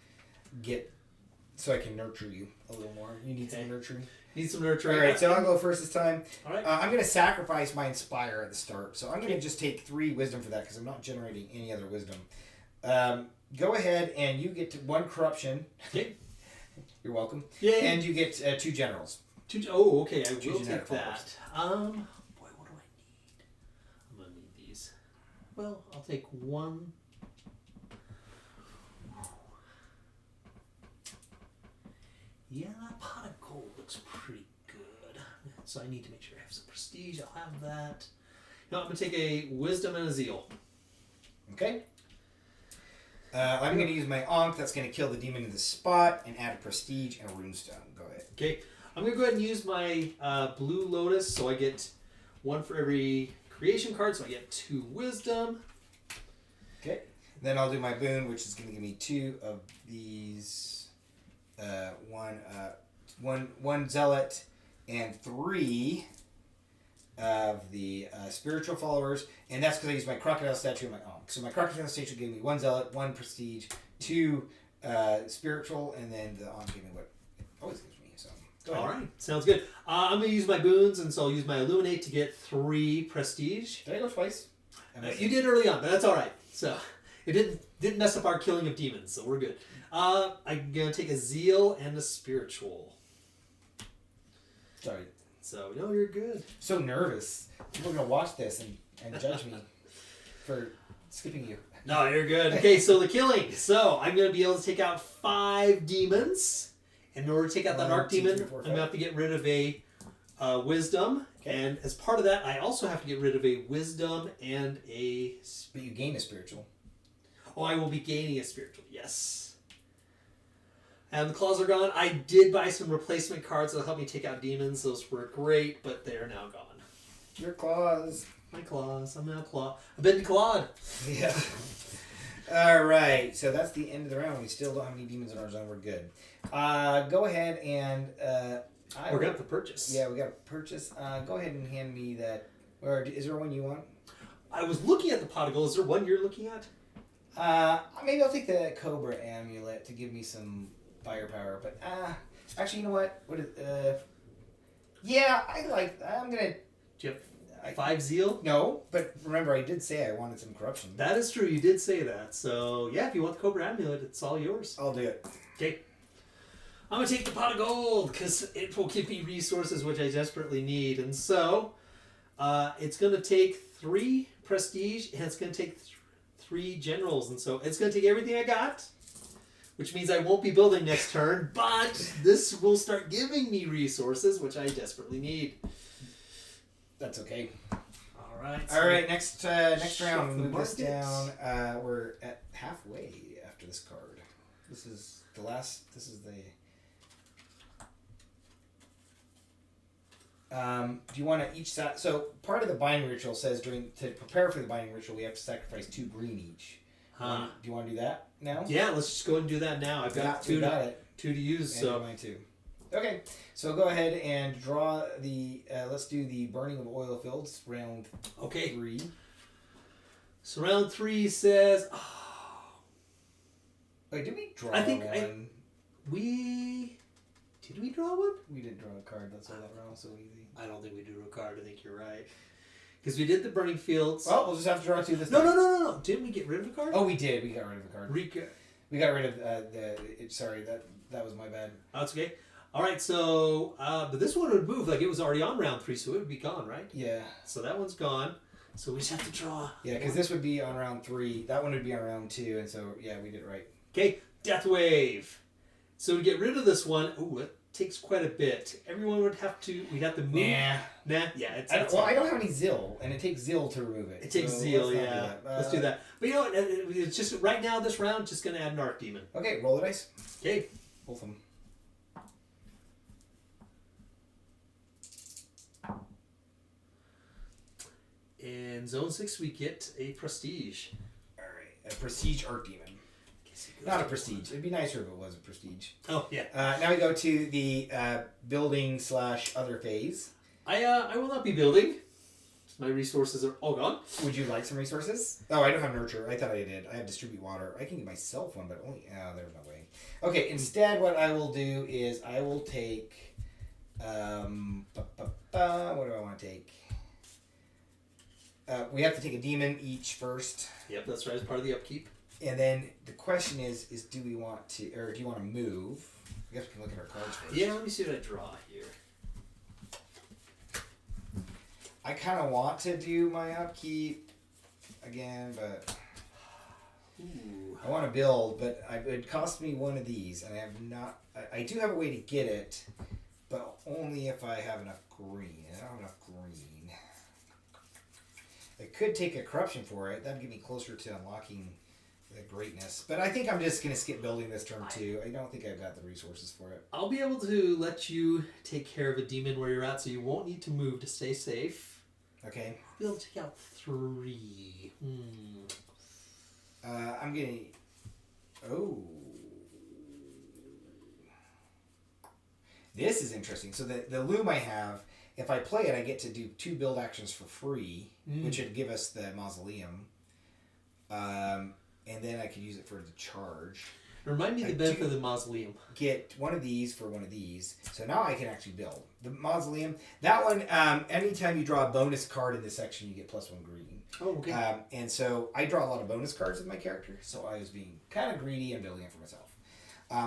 nurture you a little more. You need some nurturing? Need some nurturing. Alright, so I'll go first this time. Alright. I'm going to sacrifice my Inspire at the start. So I'm going to just take 3 wisdom for that because I'm not generating any other wisdom. Go ahead and you get 1 corruption. Okay. You're welcome. Yeah. And you get 2 generals. Oh, okay. I will Choose take that. Boy, what do I need? I'm going to need these. Well, I'll take 1. Yeah, that pot of gold looks pretty good. So I need to make sure I have some prestige. I'll have that. No, I'm going to take a wisdom and a zeal. Okay. I'm going to use my Ankh. That's going to kill the demon in the spot and add a prestige and a runestone. Go ahead. Okay. I'm going to go ahead and use my blue lotus. So I get 1 for every creation card. So I get 2 wisdom. Okay. Then I'll do my boon, which is going to give me 2 of these. One zealot and 3 of the spiritual followers, and that's because I use my crocodile statue and my Ankh. So my crocodile statue gave me 1 zealot, 1 prestige, 2 spiritual, and then the Ankh gave me what it always gives me. So go ahead. All right, sounds good. I'm going to use my boons, and so I'll use my illuminate to get 3 prestige. Did I go twice? You did early on, but that's all right. So it didn't mess up our killing of demons, so we're good. I'm going to take a zeal and a spiritual. Sorry. So, no, you're good. So nervous. People are going to watch this and judge me for skipping you. No, you're good. Okay, so the killing. So, I'm going to be able to take out 5 demons. In order to take out that arc demon, I'm going to have to get rid of a wisdom. Okay. And as part of that, I also have to get rid of a wisdom and a... But you gain a spiritual. Oh, I will be gaining a spiritual. Yes. And the claws are gone. I did buy some replacement cards that'll help me take out demons. Those were great, but they are now gone. Your claws. My claws. I'm now claw. I've been clawed. Yeah. All right. So that's the end of the round. We still don't have any demons in our zone. We're good. Go ahead and... we're going to purchase. Yeah, we got to purchase. Go ahead and hand me that. Or is there one you want? I was looking at the pot of gold. Is there one you're looking at? Maybe I'll take the Cobra amulet to give me some firepower. But actually, you know what? Yeah, I'm gonna. Do you have 5 zeal? No, but remember, I did say I wanted some corruption. That is true. You did say that. So yeah, if you want the Cobra amulet, it's all yours. I'll do it. Okay. I'm gonna take the pot of gold because it will give me resources which I desperately need, and so it's gonna take 3 prestige and it's gonna take 3 generals, and so it's gonna take everything I got. Which means I won't be building next turn, but this will start giving me resources, which I desperately need. That's okay. All right. So all right. Next round, we move this market. down. We're at halfway after this card. This is the last. This is the. Do you want to each so part of the binding ritual says to prepare for the binding ritual we have to sacrifice 2 green each. Do you want to do that now? Yeah, let's just go ahead and do that now. I've got 2 to use. And So mine too. Okay, so go ahead and draw the. Let's do the burning of oil fields round. Okay. 3. So round 3 says. Oh, Wait, did we draw I think one? Did we draw one? We didn't draw a card. That's why that round was so easy. I don't think we drew a card. I think you're right. Because we did the burning fields. Well, we'll just have to draw 2 this No, time. no. Didn't we get rid of a card? Oh, we did. We got rid of a card. Rika. We got rid of sorry, that was my bad. Oh, that's okay. All right, so but this one would move like it was already on round 3, so it would be gone, right? Yeah. So that one's gone. So we just have to draw. Yeah, because this would be on round 3. That one would be on round 2, and so yeah, we did it right. Okay, Death Wave. So to get rid of this one, it takes quite a bit. Everyone would have to. We'd have to move. Nah. Yeah. I don't have any zeal, and it takes zeal to remove it. It takes zeal. Yeah. Let's do that. But you know what? It's just right now. This round, just gonna add an Archdemon. Okay. Roll the dice. Okay. Both of them. In Zone 6, we get a Prestige. Alright, a Prestige Archdemon. Not a Prestige. It'd be nicer if it was a Prestige. Oh, yeah. Now we go to the building / other phase. I will not be building. My resources are all gone. Would you like some resources? Oh, I don't have Nurture. I thought I did. I have Distribute Water. I can give myself one, but only... Oh, there's no way. Okay, instead what I will do is I will take... what do I want to take? We have to take a demon each first. Yep, that's right. As part of the upkeep. And then the question is do we want to, or do you want to move? I guess we can look at our cards first. Yeah, let me see what I draw here. I kind of want to do my upkeep again, but Ooh. I want to build, but it would cost me one of these, and I have not. I do have a way to get it, but only if I have enough green. I don't have enough green. I could take a corruption for it. That'd get me closer to unlocking the greatness. But I think I'm just going to skip building this turn too. I don't think I've got the resources for it. I'll be able to let you take care of a demon where you're at, so you won't need to move to stay safe. Okay. I'll be able to take out 3. I'm getting... Oh. This is interesting. So the loom I have... If I play it, I get to do 2 build actions for free, which would give us the mausoleum. And then I could use it for the charge. Remind me the benefit of the mausoleum. Get one of these for one of these. So now I can actually build. The mausoleum, that one, anytime you draw a bonus card in this section, you get +1 green. Oh, okay. And so I draw a lot of bonus cards with my character, so I was being kind of greedy and building it for myself.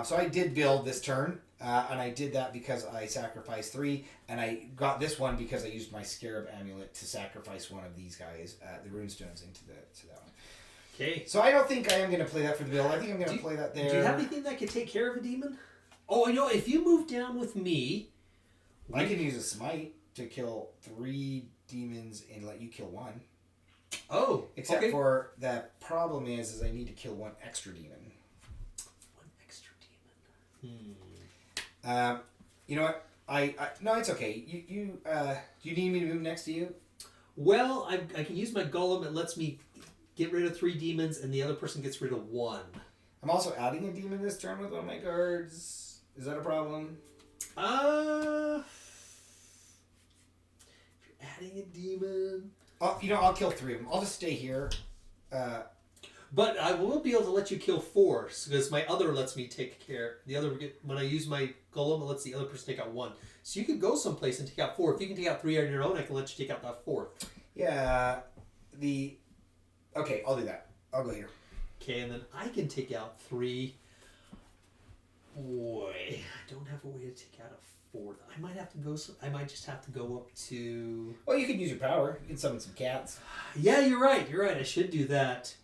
So I did build this turn, and I did that because I sacrificed 3, and I got this one because I used my Scarab Amulet to sacrifice one of these guys, the Runestones, into that one. Okay. So I don't think I am going to play that for the build. I think I'm going to play that there. Do you have anything that could take care of a demon? Oh, you know, if you move down with me... I can use a Smite to kill 3 demons and let you kill 1. Oh, Except for the problem is I need to kill 1 extra demon. You know what? No, it's okay. You do you need me to move next to you? Well, I can use my golem. It lets me get rid of 3 demons, and the other person gets rid of 1. I'm also adding a demon this turn with one of my cards. Is that a problem? If you're adding a demon... I'll kill 3 of them. I'll just stay here. But I will be able to let you kill 4, because my other lets me take care. When I use my golem, it lets the other person take out 1. So you could go someplace and take out 4. If you can take out 3 on your own, I can let you take out that 4th. Yeah. Okay, I'll do that. I'll go here. Okay, and then I can take out 3. Boy, I don't have a way to take out a 4th. I might have to go. I might just have to go up to. Well, you could use your power. You can summon some cats. Yeah, you're right. I should do that.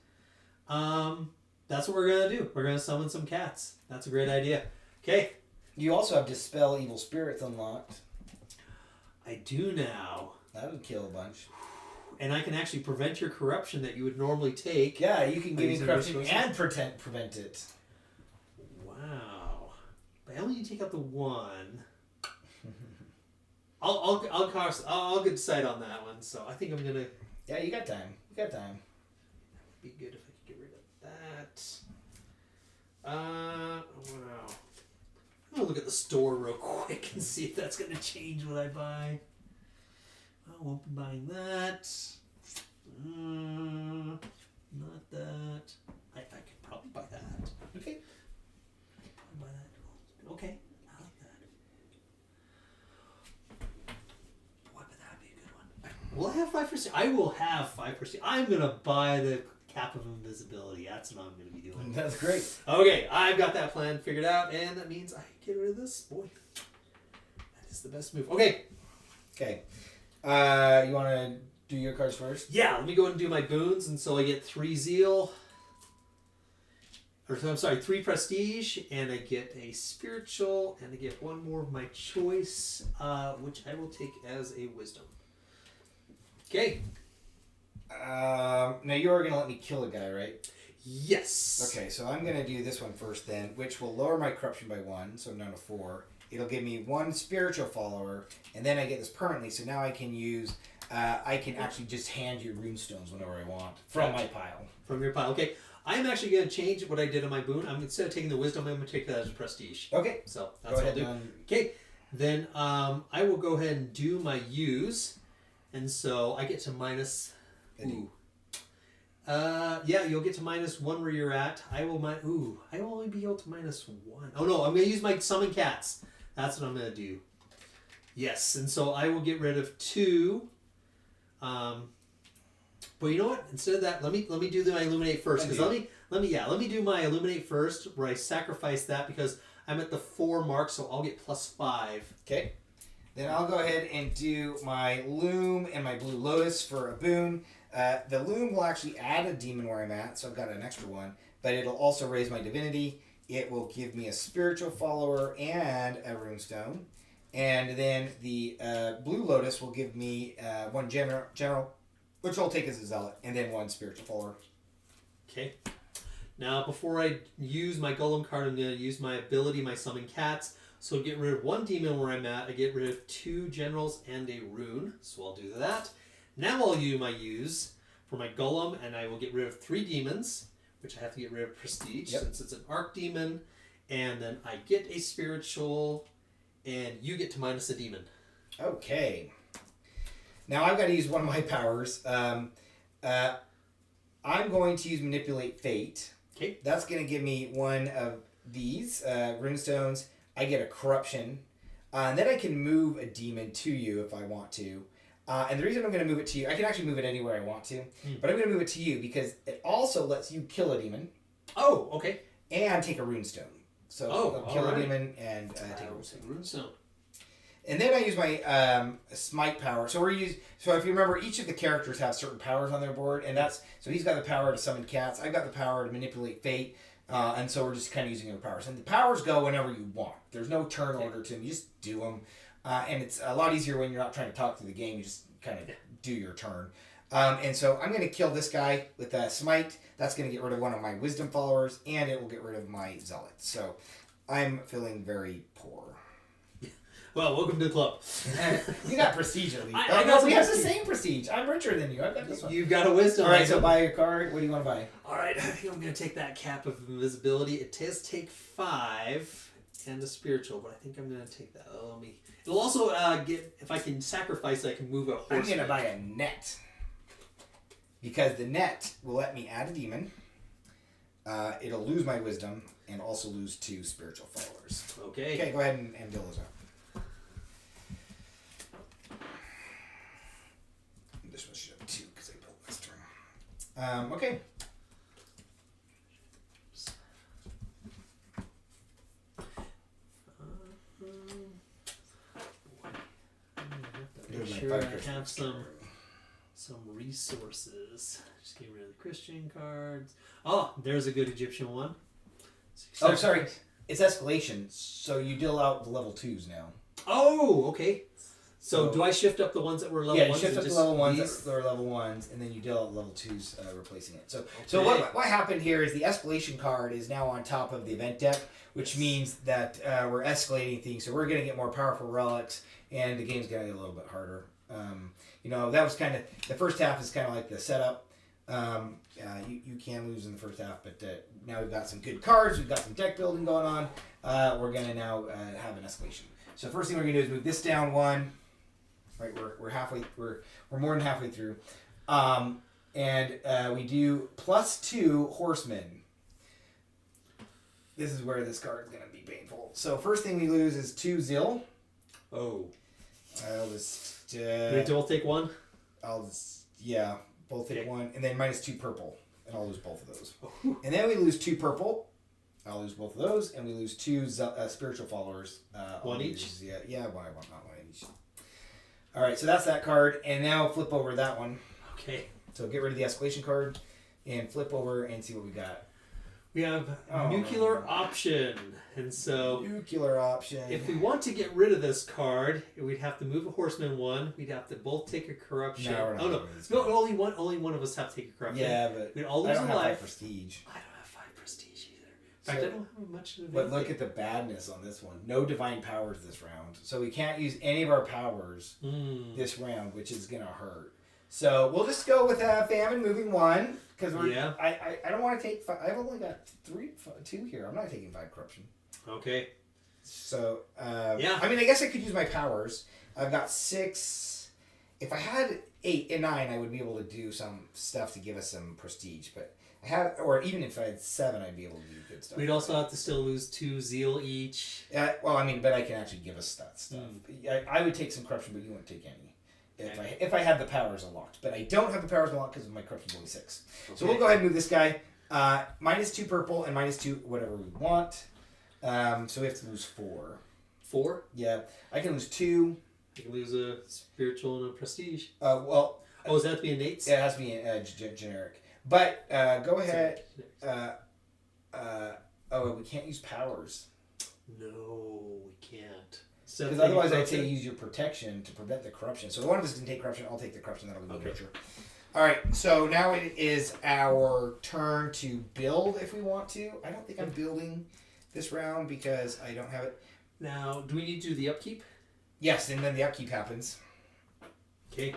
That's what we're gonna do. We're gonna summon some cats. That's a great idea. Okay. You also have Dispel Evil Spirits unlocked. I do now. That would kill a bunch. And I can actually prevent your corruption that you would normally take. Yeah, you can give me corruption resources. and prevent it. Wow. But I only need to take out the 1. I'll get decide on that one. So I think I'm gonna. Yeah, you got time. That'd be good if I could get rid of that. Wow. I'm gonna look at the store real quick and see if that's gonna change what I buy. I won't be buying that. Not that. I could probably buy that. Okay. I could probably buy that. Okay. I like that. Boy, but that'd be a good one. Will I have 5%? I will have 5%. I'm gonna buy the Cap of Invisibility. That's what I'm gonna be doing. That's great. Okay, I've got that plan figured out, and that means I get rid of this. Boy, that is the best move. Okay. You want to do your cards first? Yeah, let me go and do my boons, and so I get 3 zeal. or I'm sorry, 3 prestige, and I get a spiritual, and I get one more of my choice, which I will take as a wisdom. Okay. Now you are gonna let me kill a guy, right? Yes. Okay, so I'm gonna do this one first then, which will lower my corruption by 1, so I'm down to 4. It'll give me 1 spiritual follower, and then I get this permanently, so now I can use, I can actually just hand you runestones whenever I want from my pile. From your pile. Okay. I'm actually going to change what I did on my boon. Instead of taking the wisdom, I'm going to take that as prestige. Okay. So that's what I'll do. Okay. Then I will go ahead and do my use. And so I get to minus... Ooh. Yeah, you'll get to -1 where you're at. I will only be able to -1. Oh no, I'm going to use my summon cats. That's what I'm going to do. Yes, and so I will get rid of 2. But you know what? Instead of that, let me do my illuminate first. Because let me do my illuminate first, where I sacrifice that because I'm at the 4 mark, so I'll get +5. Okay. Then I'll go ahead and do my loom and my blue lotus for a boon. The loom will actually add a demon where I'm at, so I've got an extra one. But it'll also raise my divinity. It will give me a spiritual follower and a runestone. And then the blue lotus will give me 1 general, which I'll take as a zealot, and then 1 spiritual follower. Okay. Now, before I use my golem card, I'm going to use my ability, my summon cats. So get rid of 1 demon where I'm at. I get rid of 2 generals and a rune. So I'll do that. Now I'll use my use for my golem, and I will get rid of 3 demons, which I have to get rid of prestige since it's an arc demon. And then I get a spiritual, and you get to minus a demon. Okay. Now I've got to use one of my powers. I'm going to use Manipulate Fate. Okay. That's going to give me 1 of these runestones. I get a corruption. And then I can move a demon to you if I want to. And the reason I'm going to move it to you, I can actually move it anywhere I want to. But I'm going to move it to you because it also lets you kill a demon. Oh, okay. And take a runestone. So I'll kill a demon and take a runestone. And then I use my smite power. So if you remember, each of the characters have certain powers on their board, and so he's got the power to summon cats. I've got the power to manipulate fate, and so we're just kind of using their powers. And the powers go whenever you want. There's no turn order to them. You just do them, and it's a lot easier when you're not trying to talk through the game. You just kind of do your turn. And so I'm going to kill this guy with a smite. That's going to get rid of 1 of my wisdom followers, and it will get rid of my zealots. So I'm feeling very poor. Well, welcome to the club. You got prestige at least. We have the same prestige. I'm richer than you. I've got this one. You've got a wisdom. All right, so buy a card. What do you want to buy? All right, I think I'm going to take that cap of invisibility. It does take 5 and a spiritual, but I think I'm going to take that. It'll also get, if I can sacrifice, I can move a horse. I'm going to buy a net. Because the net will let me add a demon. It'll lose my wisdom and also lose 2 spiritual followers. Okay. Okay, go ahead and deal those out. This one should have 2 because I built this turn. Okay. Make sure I have some resources. Just get rid of the Christian cards. Oh, there's a good Egyptian one. Oh, sorry. It's escalation, so you deal out the level 2s now. Oh, okay. So do I shift up the ones that were level 1s? Yeah, you shift up the level 1s that were level 1s, and then you deal out level 2s replacing it. So what happened here is the escalation card is now on top of the event deck, which means that we're escalating things. So we're going to get more powerful relics, and the game's going to get a little bit harder. That was kind of, the first half is kind of like the setup. You can lose in the first half, but now we've got some good cards, we've got some deck building going on. We're going to now have an escalation. So first thing we're going to do is move this down 1. Right, we're halfway. We're more than halfway through, and we do +2 horsemen. This is where this card is going to be painful. So first thing we lose is 2 Zil. Oh, I'll just. Do we both take 1? Both take 1, and then -2 purple, and I'll lose both of those. And then we lose 2 purple. I'll lose both of those, and we lose 2 spiritual followers. 1 each. Why not 1 each? All right, so that's that card, and now flip over that one. Okay. So get rid of the escalation card, and flip over and see what we got. We have Oh. nuclear option. And so Nuclear option. if we want to get rid of this card, we'd have to move a horseman 1. We'd have to both take a corruption. No, we're not oh no, doing this no, one. only one of us have to take a corruption. Yeah, but we'd all I lose don't a have 5 life. prestige. I don't have 5 prestige either. In fact, So- I don't have much of But look anything. at the badness on this one. No divine powers this round. So we can't use any of our powers this round, which is going to hurt. So we'll just go with famine moving 1. Because I don't want to take 5. I've only got 2 here. I'm not taking 5 corruption. Okay. So, Yeah. I mean, I guess I could use my powers. I've got 6. If I had 8 and 9, I would be able to do some stuff to give us some prestige. But I have, or even if I had 7, I'd be able to do good stuff. We'd also have to still lose 2 zeal each. Well, I mean, but I can actually give us that stuff. I would take some corruption, but you wouldn't take any. If I had the powers unlocked. But I don't have the powers unlocked because my corruption's only 6. Okay. So we'll go ahead and move this guy. -2 purple and -2 whatever we want. So we have to lose 4. 4? Yeah. I can lose 2. You can lose a spiritual and a prestige. Well... Oh, does that have to be innates? It has to be generic. But go ahead. We can't use powers. No, we can't. Because otherwise I'd say use your protection to prevent the corruption. So one of us can take corruption. I'll take the corruption. That'll be the richer. All right. So now it is our turn to build if we want to. I don't think I'm building this round because I don't have it. Now, do we need to do the upkeep? Yes, and then the upkeep happens. Okay.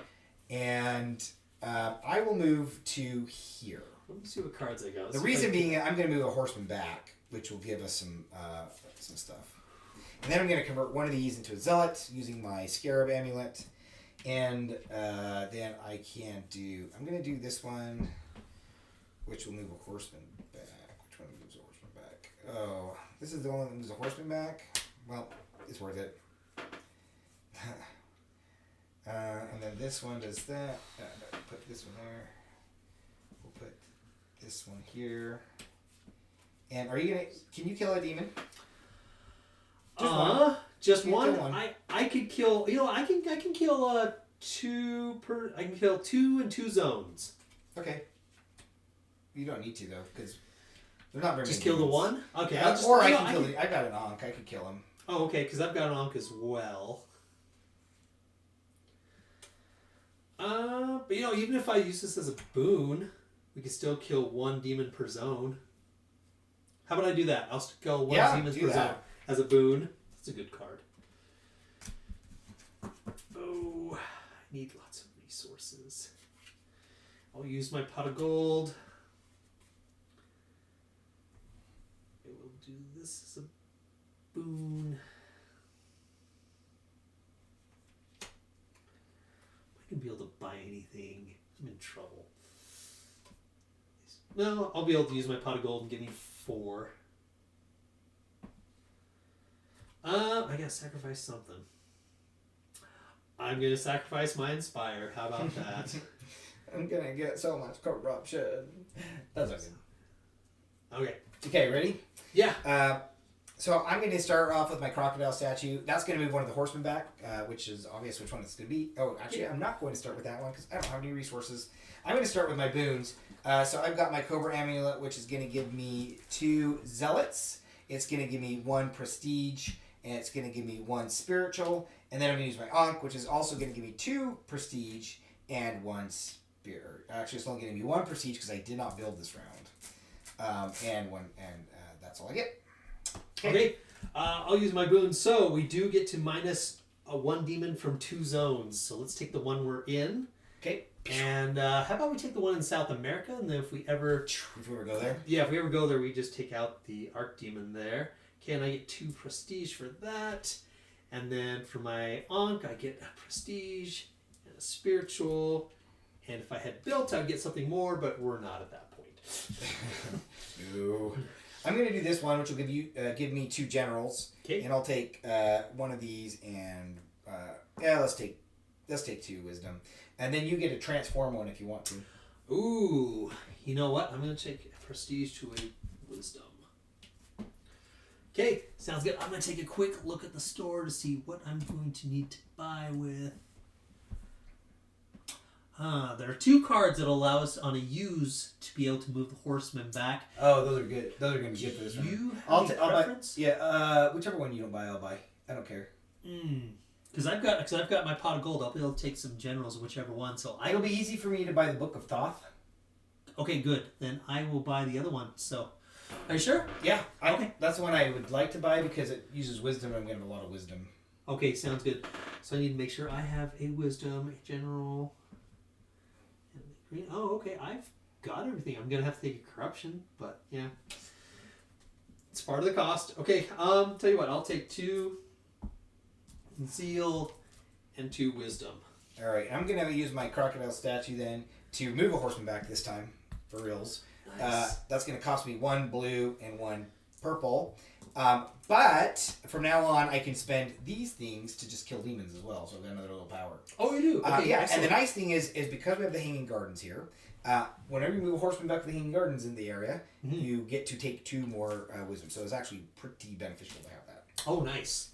And I will move to here. Let me see what cards I got. The reason being I'm going to move a horseman back, which will give us some stuff. And then I'm going to convert one of these into a zealot using my scarab amulet. And then I can do... I'm going to do this one, which will move a horseman back. Which one moves a horseman back? Oh, this is the one that moves a horseman back? Well, it's worth it. And then this one does that. Put this one there. We'll put this one here. And are you going to... Can you kill a demon? Just You one. kill one. I could kill. I can kill 2 per. I can kill 2 in 2 zones. Okay. You don't need to though, because they're not very. Just many kill the demons. one. Okay. I can kill. I got an Ankh. I could kill him. Oh, okay. Because I've got an Ankh as well. But even if I use this as a boon, we could still kill 1 demon per zone. How about I do that? I'll kill 1 demon per zone as a boon. That's a good card. Oh, I need lots of resources. I'll use my pot of gold. I will do this as a boon. I can be able to buy anything. I'm in trouble. No, I'll be able to use my pot of gold and give me 4. I gotta sacrifice something. I'm gonna sacrifice my Inspire. How about that? I'm gonna get so much corruption. That's okay. Okay. Okay, ready? Yeah. So I'm going to start off with my crocodile statue. That's going to move one of the horsemen back, which is obvious which one it's going to be. Oh, actually, I'm not going to start with that one because I don't have any resources. I'm going to start with my boons. So I've got my Cobra Amulet, which is going to give me 2 zealots. It's going to give me 1 prestige, and it's going to give me 1 spiritual. And then I'm going to use my Ankh, which is also going to give me 2 prestige and 1 spirit. Actually, it's only going to be 1 prestige because I did not build this round. And that's all I get. Okay. I'll use my boon. So we do get to minus 1 demon from 2 zones. So let's take the one we're in. Okay. And how about we take the one in South America, and then if we ever go there. Yeah, if we ever go there, we just take out the Archdemon there. Okay, and I get 2 prestige for that. And then for my Ankh, I get a prestige and a spiritual. And if I had built, I'd get something more, but we're not at that point. No. I'm going to do this one, which will give me 2 generals. Okay. And I'll take one of these and let's take 2 wisdom. And then you get to transform one if you want to. Ooh, you know what? I'm going to take a prestige to a wisdom. Okay, sounds good. I'm going to take a quick look at the store to see what I'm going to need to buy with. There are 2 cards that allow us on a use to be able to move the horsemen back. Oh, those are good. Those are going to be good for this one. You have a preference? Whichever one you don't buy, I'll buy. I don't care. Because I've got my pot of gold. I'll be able to take some generals, whichever one. So It'll be easy for me to buy the Book of Thoth. Okay, good. Then I will buy the other one. So, are you sure? Yeah. Okay. That's the one I would like to buy because it uses wisdom. I'm going to have a lot of wisdom. Okay, sounds good. So I need to make sure I have a wisdom, a general. Oh, okay. I've got everything. I'm going to have to take a corruption, but yeah. It's part of the cost. Okay, tell you what. I'll take 2 zeal and 2 wisdom. All right. I'm going to use my crocodile statue then to move a horseman back this time for reals. Nice. That's going to cost me 1 blue and 1 purple. But from now on, I can spend these things to just kill demons as well. So I've got another little power. Oh, you do? Okay, yeah. excellent. And the nice thing is because we have the Hanging Gardens here, whenever you move a horseman back to the Hanging Gardens in the area, you get to take 2 more wisdom. So it's actually pretty beneficial to have that. Oh, nice.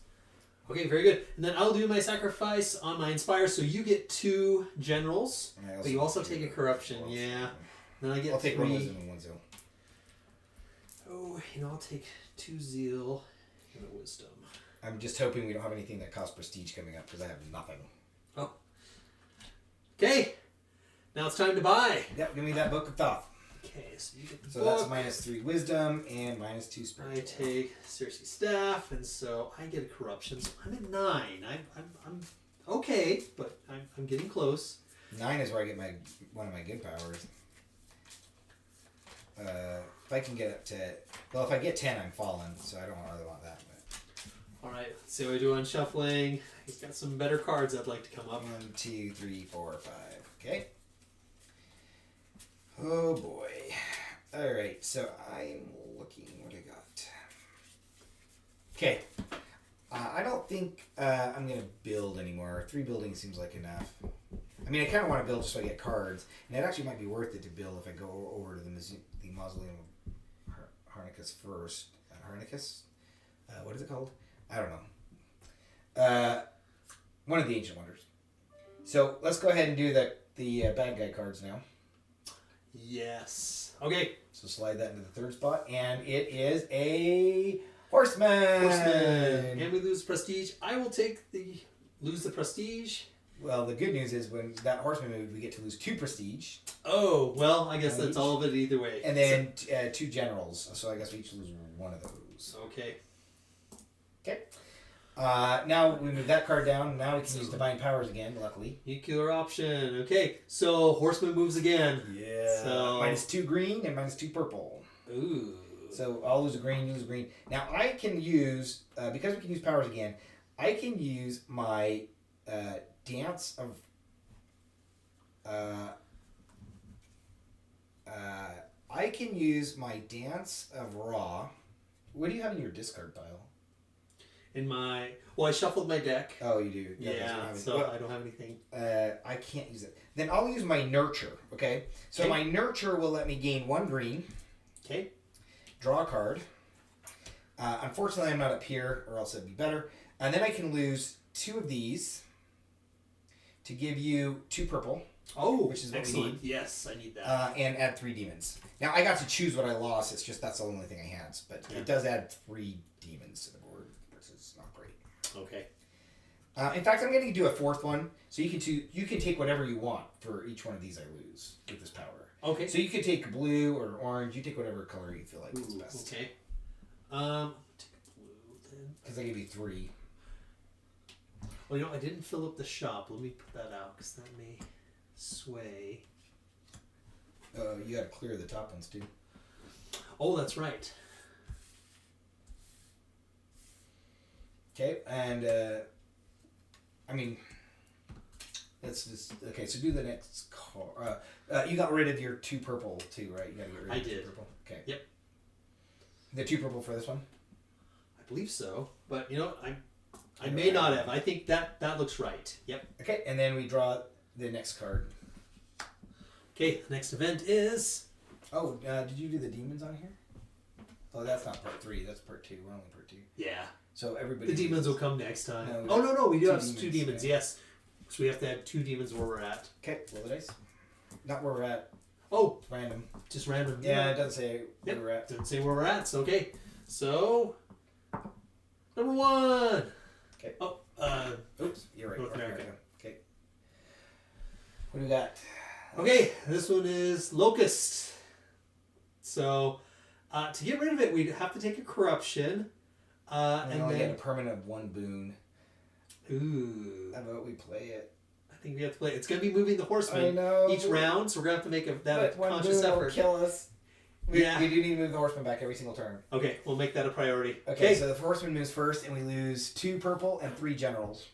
Okay, very good. And then I'll do my sacrifice on my Inspire, so you get 2 generals, but you also take a corruption. Yeah. Then I get I'll take 3. 1 wisdom and 1 zeal. Oh, I'll take 2 zeal and a wisdom. I'm just hoping we don't have anything that costs prestige coming up because I have nothing. Oh. Okay. Now it's time to buy. Yep, give me that Book of Thoth. Okay, so you get the So book. that's -3 wisdom and -2 spiritual. I take Circe's staff, and so I get a corruption. So I'm at 9. I'm okay, but I'm getting close. 9 is where I get one of my good powers. If I can get up to... Well, if I get 10, I'm fallen, so I don't really want that. But. Alright, let's see what I do on shuffling. He's got some better cards I'd like to come up. 1, 2, 3, 4, 5. Okay. Oh, boy. Alright, so I'm looking what I got. Okay. I don't think I'm going to build anymore. 3 buildings seems like enough. I mean, I kind of want to build just so I get cards. And it actually might be worth it to build if I go over to the Mausoleum of Harnicus first. Harnicus? What is it called? I don't know. One of the Ancient Wonders. So let's go ahead and do the bad guy cards now. Yes. Okay. So slide that into the 3rd spot. And it is a horseman. Horseman. And we lose prestige. I will lose the prestige. Well, the good news is when that horseman moved, we get to lose 2 prestige. Oh, well, I guess that's all of it either way. And then 2 generals. So I guess we each lose 1 of those. Okay. Okay. Now we move that card down. Now we can use Divine Powers again, luckily. Nuclear option. Okay, so Horseman moves again. Yeah. So... -2 green and -2 purple. Ooh. So I'll lose a green, you lose a green. Now I can use, because we can use powers again, I can use my Dance of... I can use my Dance of Ra. What do you have in your discard pile? In my... Well, I shuffled my deck. Oh, you do? Yeah, so I don't have anything. I can't use it. Then I'll use my Nurture, okay? So my Nurture will let me gain 1 green. Okay. Draw a card. Unfortunately, I'm not up here, or else it'd be better. And then I can lose 2 of these to give you 2 purple. Oh, which is what excellent. we need. Yes, I need that. And add 3 demons. Now, I got to choose what I lost. It's just that's the only thing I had. But it does add 3 demons to the board, which is not great. Okay. In fact, I'm going to do a 4th one. So you can take whatever you want for each one of these I lose with this power. Okay. So you could take blue or orange. You take whatever color you feel like is best. Okay. Take blue then. Because I gave you 3. Well, I didn't fill up the shop. Let me put that out because that may sway. You got to clear the top ones too. Oh, that's right. Okay, and I mean, let's just okay. So do the next card. You got rid of your 2 purple too, right? You got to get rid of I 2 did. purple. Okay. Yep. The 2 purple for this one. I believe so, but I may not have. I think that looks right. Yep. Okay, and then we draw the next card. Okay, the next event is... Oh, did you do the demons on here? Oh, that's not part 3. That's part 2. We're only part 2. Yeah. So everybody... The demons will come next time. No, no, we do 2 have 2 demons, right? yes. So we have to add 2 demons where we're at. Okay, roll the dice. Not where we're at. Oh, Random. just random. Yeah, it doesn't say where Yep. we're at. Doesn't say where we're at. So okay. So number 1. Okay. Oh, Oops, you're right. North America. Okay. What do we got? okay. This one is Locust. So to get rid of it, we'd have to take a corruption. And only get a permanent of 1 boon. Ooh. How about we play it? I think we have to play. It's going to be moving the horsemen I know. each round, so we're going to have to make a But 1 conscious boon will effort. kill us. We do need to move the horseman back every single turn. Okay, we'll make that a priority. Okay, so the horseman moves first, and we lose 2 purple and 3 generals.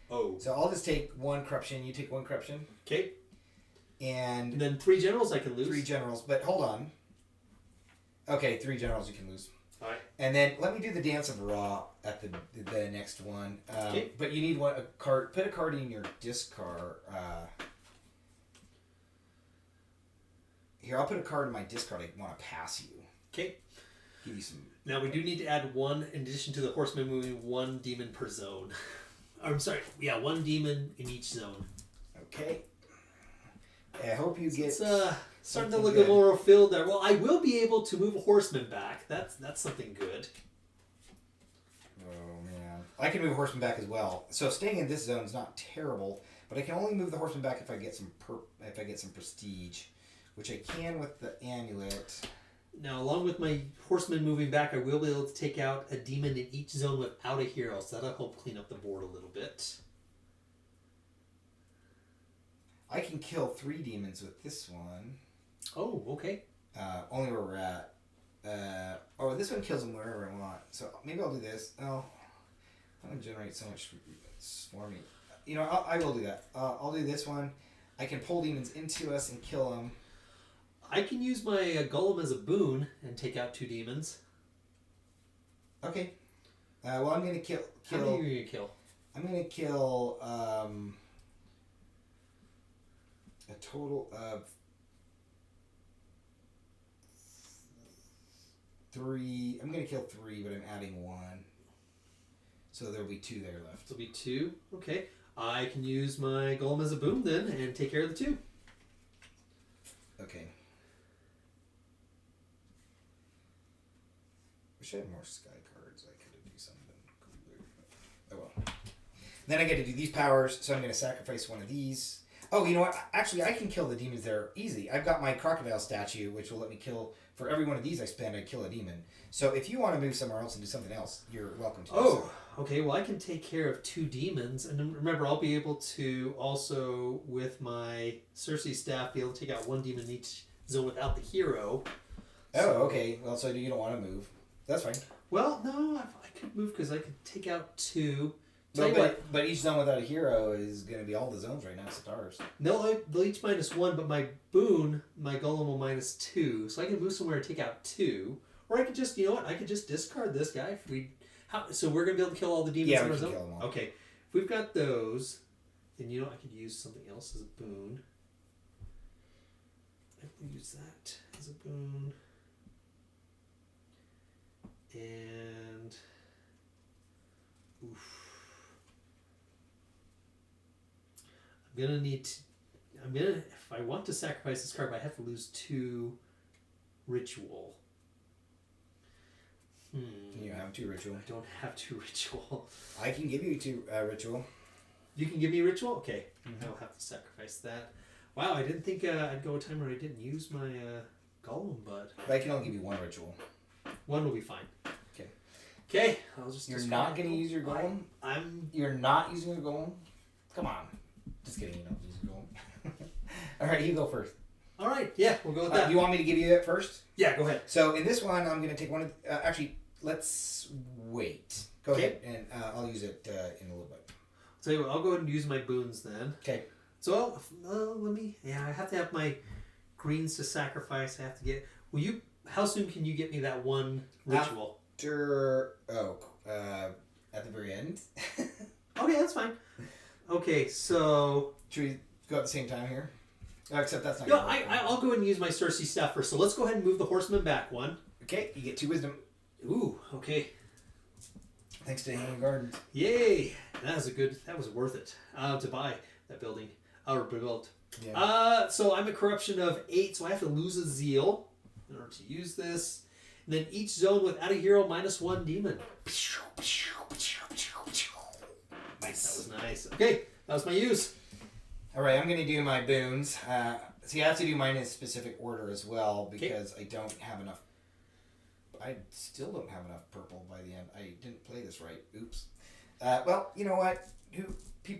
Oh. So I'll just take 1 corruption. You take 1 corruption. Okay. And then 3 generals I can lose. 3 generals, but hold on. Okay, 3 generals you can lose. All right. And then let me do the Dance of Ra at the next one. Okay. But you need a card. Put a card in your discard. Here, I'll put a card in my discard. I want to pass you. Okay. Give you some. Now we do need to add 1 in addition to the horseman moving 1 demon per zone. I'm sorry. Yeah, 1 demon in each zone. Okay. I hope you get. It's starting to look good. a little filled there. Well, I will be able to move a horseman back. That's something good. Oh man, I can move a horseman back as well. So staying in this zone is not terrible, but I can only move the horseman back if I get some prestige, which I can with the amulet. Now, along with my horseman moving back, I will be able to take out a demon in each zone without a hero, so that'll help clean up the board a little bit. I can kill 3 demons with this one. Oh, okay. Only where we're at. This one kills them wherever I want. So maybe I'll do this. Oh, I'm gonna generate so much swarmy. You know, I will do that. I'll do this one. I can pull demons into us and kill them. I can use my golem as a boon and take out 2 demons. Okay. Well, I'm gonna kill. How many are you gonna kill? I'm gonna kill a total of 3. I'm gonna kill 3, but I'm adding 1. So there'll be 2 there left. There'll be 2. Okay. I can use my golem as a boon then and take care of the 2. Okay. Wish I had more sky cards. I could do something cooler. Oh well. Then I get to do these powers, so I'm gonna sacrifice one of these. Oh, you know what? Actually, I can kill the demons there easy. I've got my crocodile statue, which will let me kill. For every one of these I spend, I kill a demon. So if you want to move somewhere else and do something else, you're welcome to. Oh, okay. Well, I can take care of 2 demons, and then remember, I'll be able to also, with my Cersei staff, be able to take out 1 demon in each zone without the hero. Oh, okay. Well, so you don't want to move. That's fine. Well, no, I could move because I could take out 2. No, but each zone without a hero is going to be all the zones right now. Stars. They'll each -1, but my boon, my golem will -2. So I can move somewhere and take out 2. Or I could just, you know what? I could just discard this guy. So we're going to be able to kill all the demons Yeah, in we our can zone? kill them all. Okay. If we've got those, then you know I could use something else as a boon. I can use that as a boon. And... Oof. If I want to sacrifice this card, I have to lose 2 ritual. You have 2 ritual. I don't have 2 ritual. I can give you 2 ritual. You can give me ritual? Okay. I'll have to sacrifice that. Wow, I didn't think I'd go a time where I didn't use my golem, but I can only give you 1 ritual. 1 will be fine. Okay. Okay, I'll just. You're not going to use your golem? You're not using your golem? Come on. Just kidding, you don't use your golem. Alright, you go first. Alright, yeah, we'll go with that. Do you want me to give you it first? Yeah, go ahead. So in this one, I'm going to take one of... actually, let's wait. Go ahead, and I'll use it in a little bit. I'll tell you what, I'll go ahead and use my boons then. Okay. So, let me... Yeah, I have to have my greens to sacrifice. I have to get... How soon can you get me that 1 ritual? After... at the very end. Okay, that's fine. Okay, so... Should we go at the same time here? Except that's not... No, I'll go ahead and use my Cersei staff first. So let's go ahead and move the horseman back 1. Okay, you get 2 wisdom. Ooh, okay. Thanks to Hanging Gardens. Yay! That was worth it to buy that building or build. Yeah. So I'm a corruption of 8, so I have to lose a zeal in order to use this. And then each zone without a hero -1 demon. Nice. That was nice. Okay, that was my use. All right, I'm going to do my boons. So you have to do mine in a specific order as well because I don't have enough. I still don't have enough purple by the end. I didn't play this right. Oops. Well, you know what?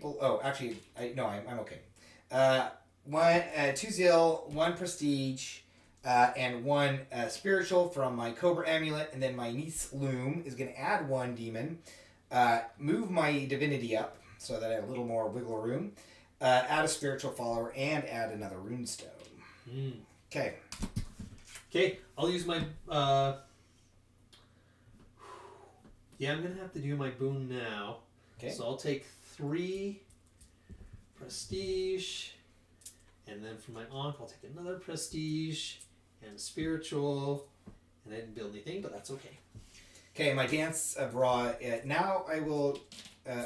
Oh, actually, I'm okay. 2 zeal, 1 prestige, and 1 spiritual from my Cobra amulet, and then my niece Loom is going to add 1 demon. Move my divinity up so that I have a little more wiggle room. Add a spiritual follower and add another runestone. Okay. Okay, I'll use my. Yeah, I'm gonna have to do my boon now. Okay. So I'll take 3 prestige, and then for my Ankh, I'll take another prestige and spiritual. And I didn't build anything, but that's okay. Okay, my dance of raw. Now I will.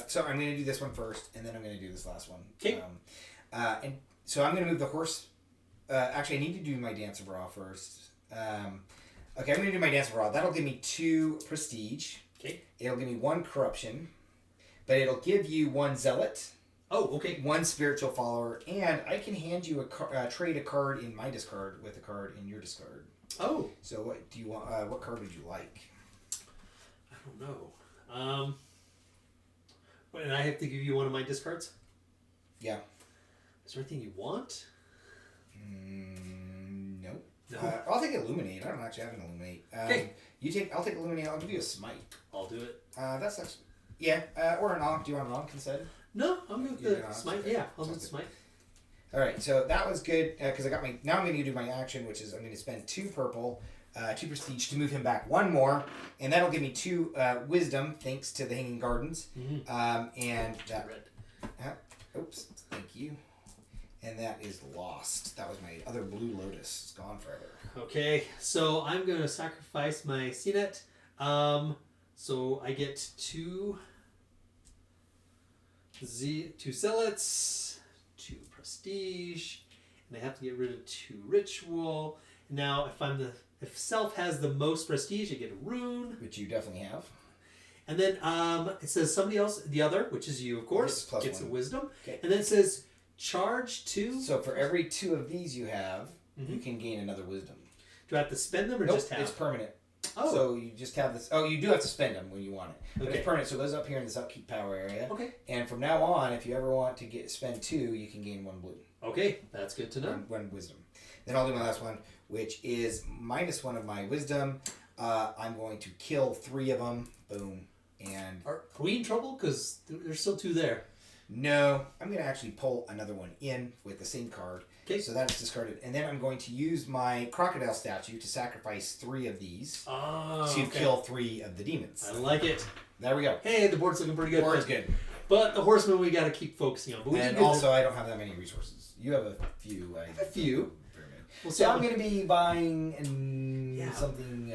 So I'm going to do this one first, and then I'm going to do this last one. Okay. And so I'm going to move the horse. Actually, I need to do my dance of raw first. Okay, I'm going to do my dance of raw. That'll give me 2 prestige. Okay. It'll give me 1 corruption, but it'll give you 1 zealot. Oh, okay. 1 spiritual follower, and I can hand you trade a card in my discard with a card in your discard. Oh. So what do you want? What card would you like? I don't know. And I have to give you one of my discards? Yeah. Is there anything you want? Nope. No. I'll take Illuminate. I don't actually have an Illuminate. Okay. I'll take Illuminate. I'll give you a Smite. I'll do it. That's actually... Yeah, or an Ankh. Do you want an Ankh instead? No, I'm good with the Smite. Okay. Yeah, I'll do the Smite. Alright, so that was good, because I got my... Now I'm going to do my action, which is I'm going to spend 2 purple, 2 prestige to move him back 1 more, and that'll give me 2 wisdom, thanks to the Hanging Gardens. And that... Red. Oops, thank you. And that is lost. That was my other blue lotus. It's gone forever. Okay, so I'm going to sacrifice my CNET. So I get 2 zealots, 2 prestige, and I have to get rid of 2 ritual. Now, if self has the most prestige, I get a rune, Which you definitely have. and then it says somebody else, the other, which is you, of course, Yes, gets +1. a wisdom, Okay. and then it says charge 2. So for every 2 of these you have, you can gain another wisdom. Do I have to spend them or Nope, just have? it's permanent. Oh. So you just have this. Oh, you do have to spend them when you want it. But Okay. it's permanent, so it goes up here in this upkeep power area. Okay. And from now on, if you ever want to spend 2, you can gain 1 blue. Okay, that's good to know. 1 wisdom. Then I'll do my last one, which is -1 of my wisdom. I'm going to kill 3 of them. Boom. And Are we in trouble? Because there's still 2 there. no, I'm going to actually pull another one in with the same card. Okay. So that's discarded. And then I'm going to use my crocodile statue to sacrifice 3 of these to kill 3 of the demons. I like it. There we go. Hey, the board's looking pretty good. Board's good. But the horsemen we got to keep focusing on. But we And also, I don't have that many resources. You have a few. a few. Well, so I'm going to be buying something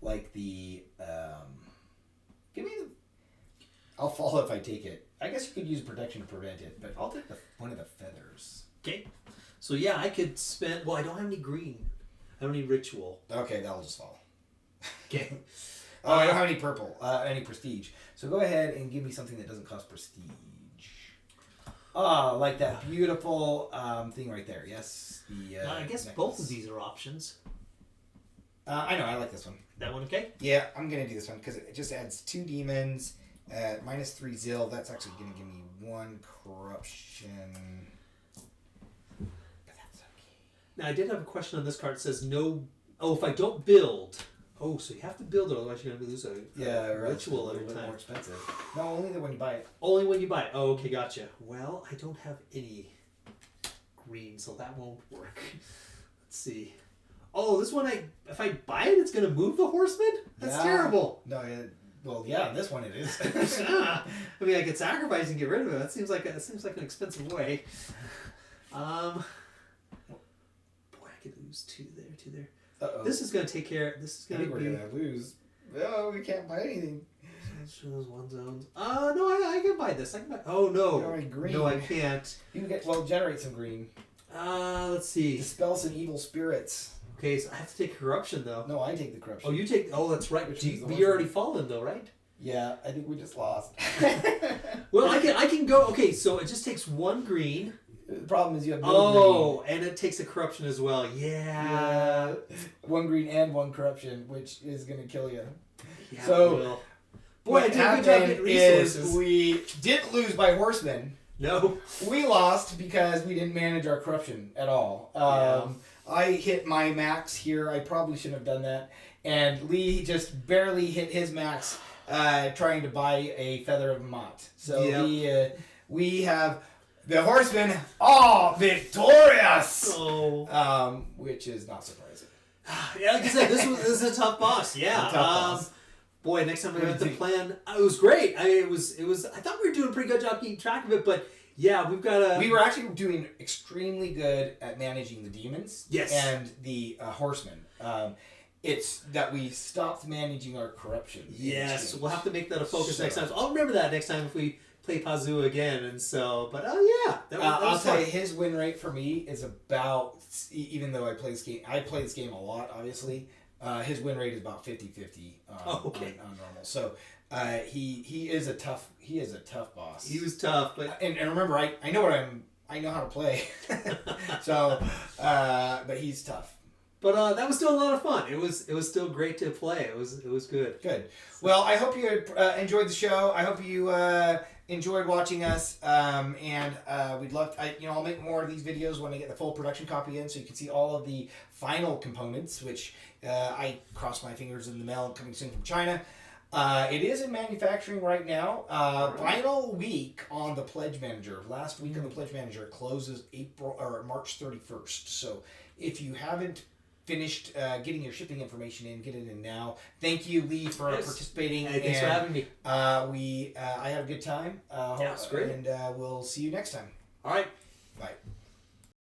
like the... give me the... I'll fall if I take it. I guess you could use protection to prevent it, but I'll take one of the feathers. Okay. So yeah, I could spend... Well, I don't have any green. I don't need ritual. Okay, that'll just fall. Okay. I don't have any purple, any prestige. So go ahead and give me something that doesn't cost prestige. Like that beautiful thing right there. Yes. The. I guess necklace. both of these are options. I know. I like this one. That one okay? Yeah, I'm gonna do this one because it just adds 2 demons, -3 zeal. That's actually gonna give me 1 corruption. But that's okay. Now, I did have a question on this card. It says no... Oh, if I don't build... Oh, so you have to build it, otherwise you're going to lose a ritual every bit time. more expensive. No, only when you buy it. Only when you buy it. Oh, okay, gotcha. Well, I don't have any green, so that won't work. Let's see. Oh, this one, if I buy it, it's going to move the horseman? That's terrible. No, well, yeah, this one it is. I mean, I could sacrifice and get rid of it. That seems like an expensive way. Boy, I could lose 2 there, 2 there. Uh-oh. This is going to take care... This is I going think to be... we're going to lose. Oh, we can't buy anything. Shows one zones. No, I can buy this. I can buy. Oh no, green. no, I can't. You can generate some green. Let's see. Dispel some evil spirits. Okay, so I have to take corruption though. No, I take the corruption. Oh, you take. Oh, that's right. Which But you're already fallen though, right? Yeah, I think we just lost. Well, I can go. Okay, so it just takes one green. The problem is you have no green. And it takes a corruption as well. Yeah. One green and one corruption, which is gonna kill you. Yeah, so, boy, I did a good job getting resources. We didn't lose by horsemen. No. We lost because we didn't manage our corruption at all. I hit my max here. I probably shouldn't have done that. And Lee just barely hit his max trying to buy a feather of Mott. So we have the horsemen all victorious! Oh. Which is not surprising. Yeah, like I said, this is a tough boss. Yeah. A tough boss. Boy, next time we have to plan. It was great. It was. I thought we were doing a pretty good job keeping track of it, but yeah, we've got We were actually doing extremely good at managing the demons. Yes. And the horsemen. It's that we stopped managing our corruption. Yes, we'll have to make that a focus next time. So I'll remember that next time if we play Pazuzu again. And so, but I'll tell you, his win rate for me is about, even though I play this game a lot, obviously. His win rate is about 50-50 on normal. So he is a tough boss. He was tough, but and remember, I know how to play. So but he's tough. But that was still a lot of fun. It was still great to play. It was good. Good. Well, I hope you enjoyed the show. I hope you enjoyed watching us. And we'd love I'll make more of these videos when I get the full production copy in, so you can see all of the final components, which I cross my fingers in the mail coming soon from China. It is in manufacturing right now. Final week on the Pledge Manager. Last week on the Pledge Manager closes March 31st. So if you haven't finished getting your shipping information in, get it in now. Thank you, Lee, for participating. Hey, thanks for having me. I had a good time. Yeah, it's great. And we'll see you next time. All right.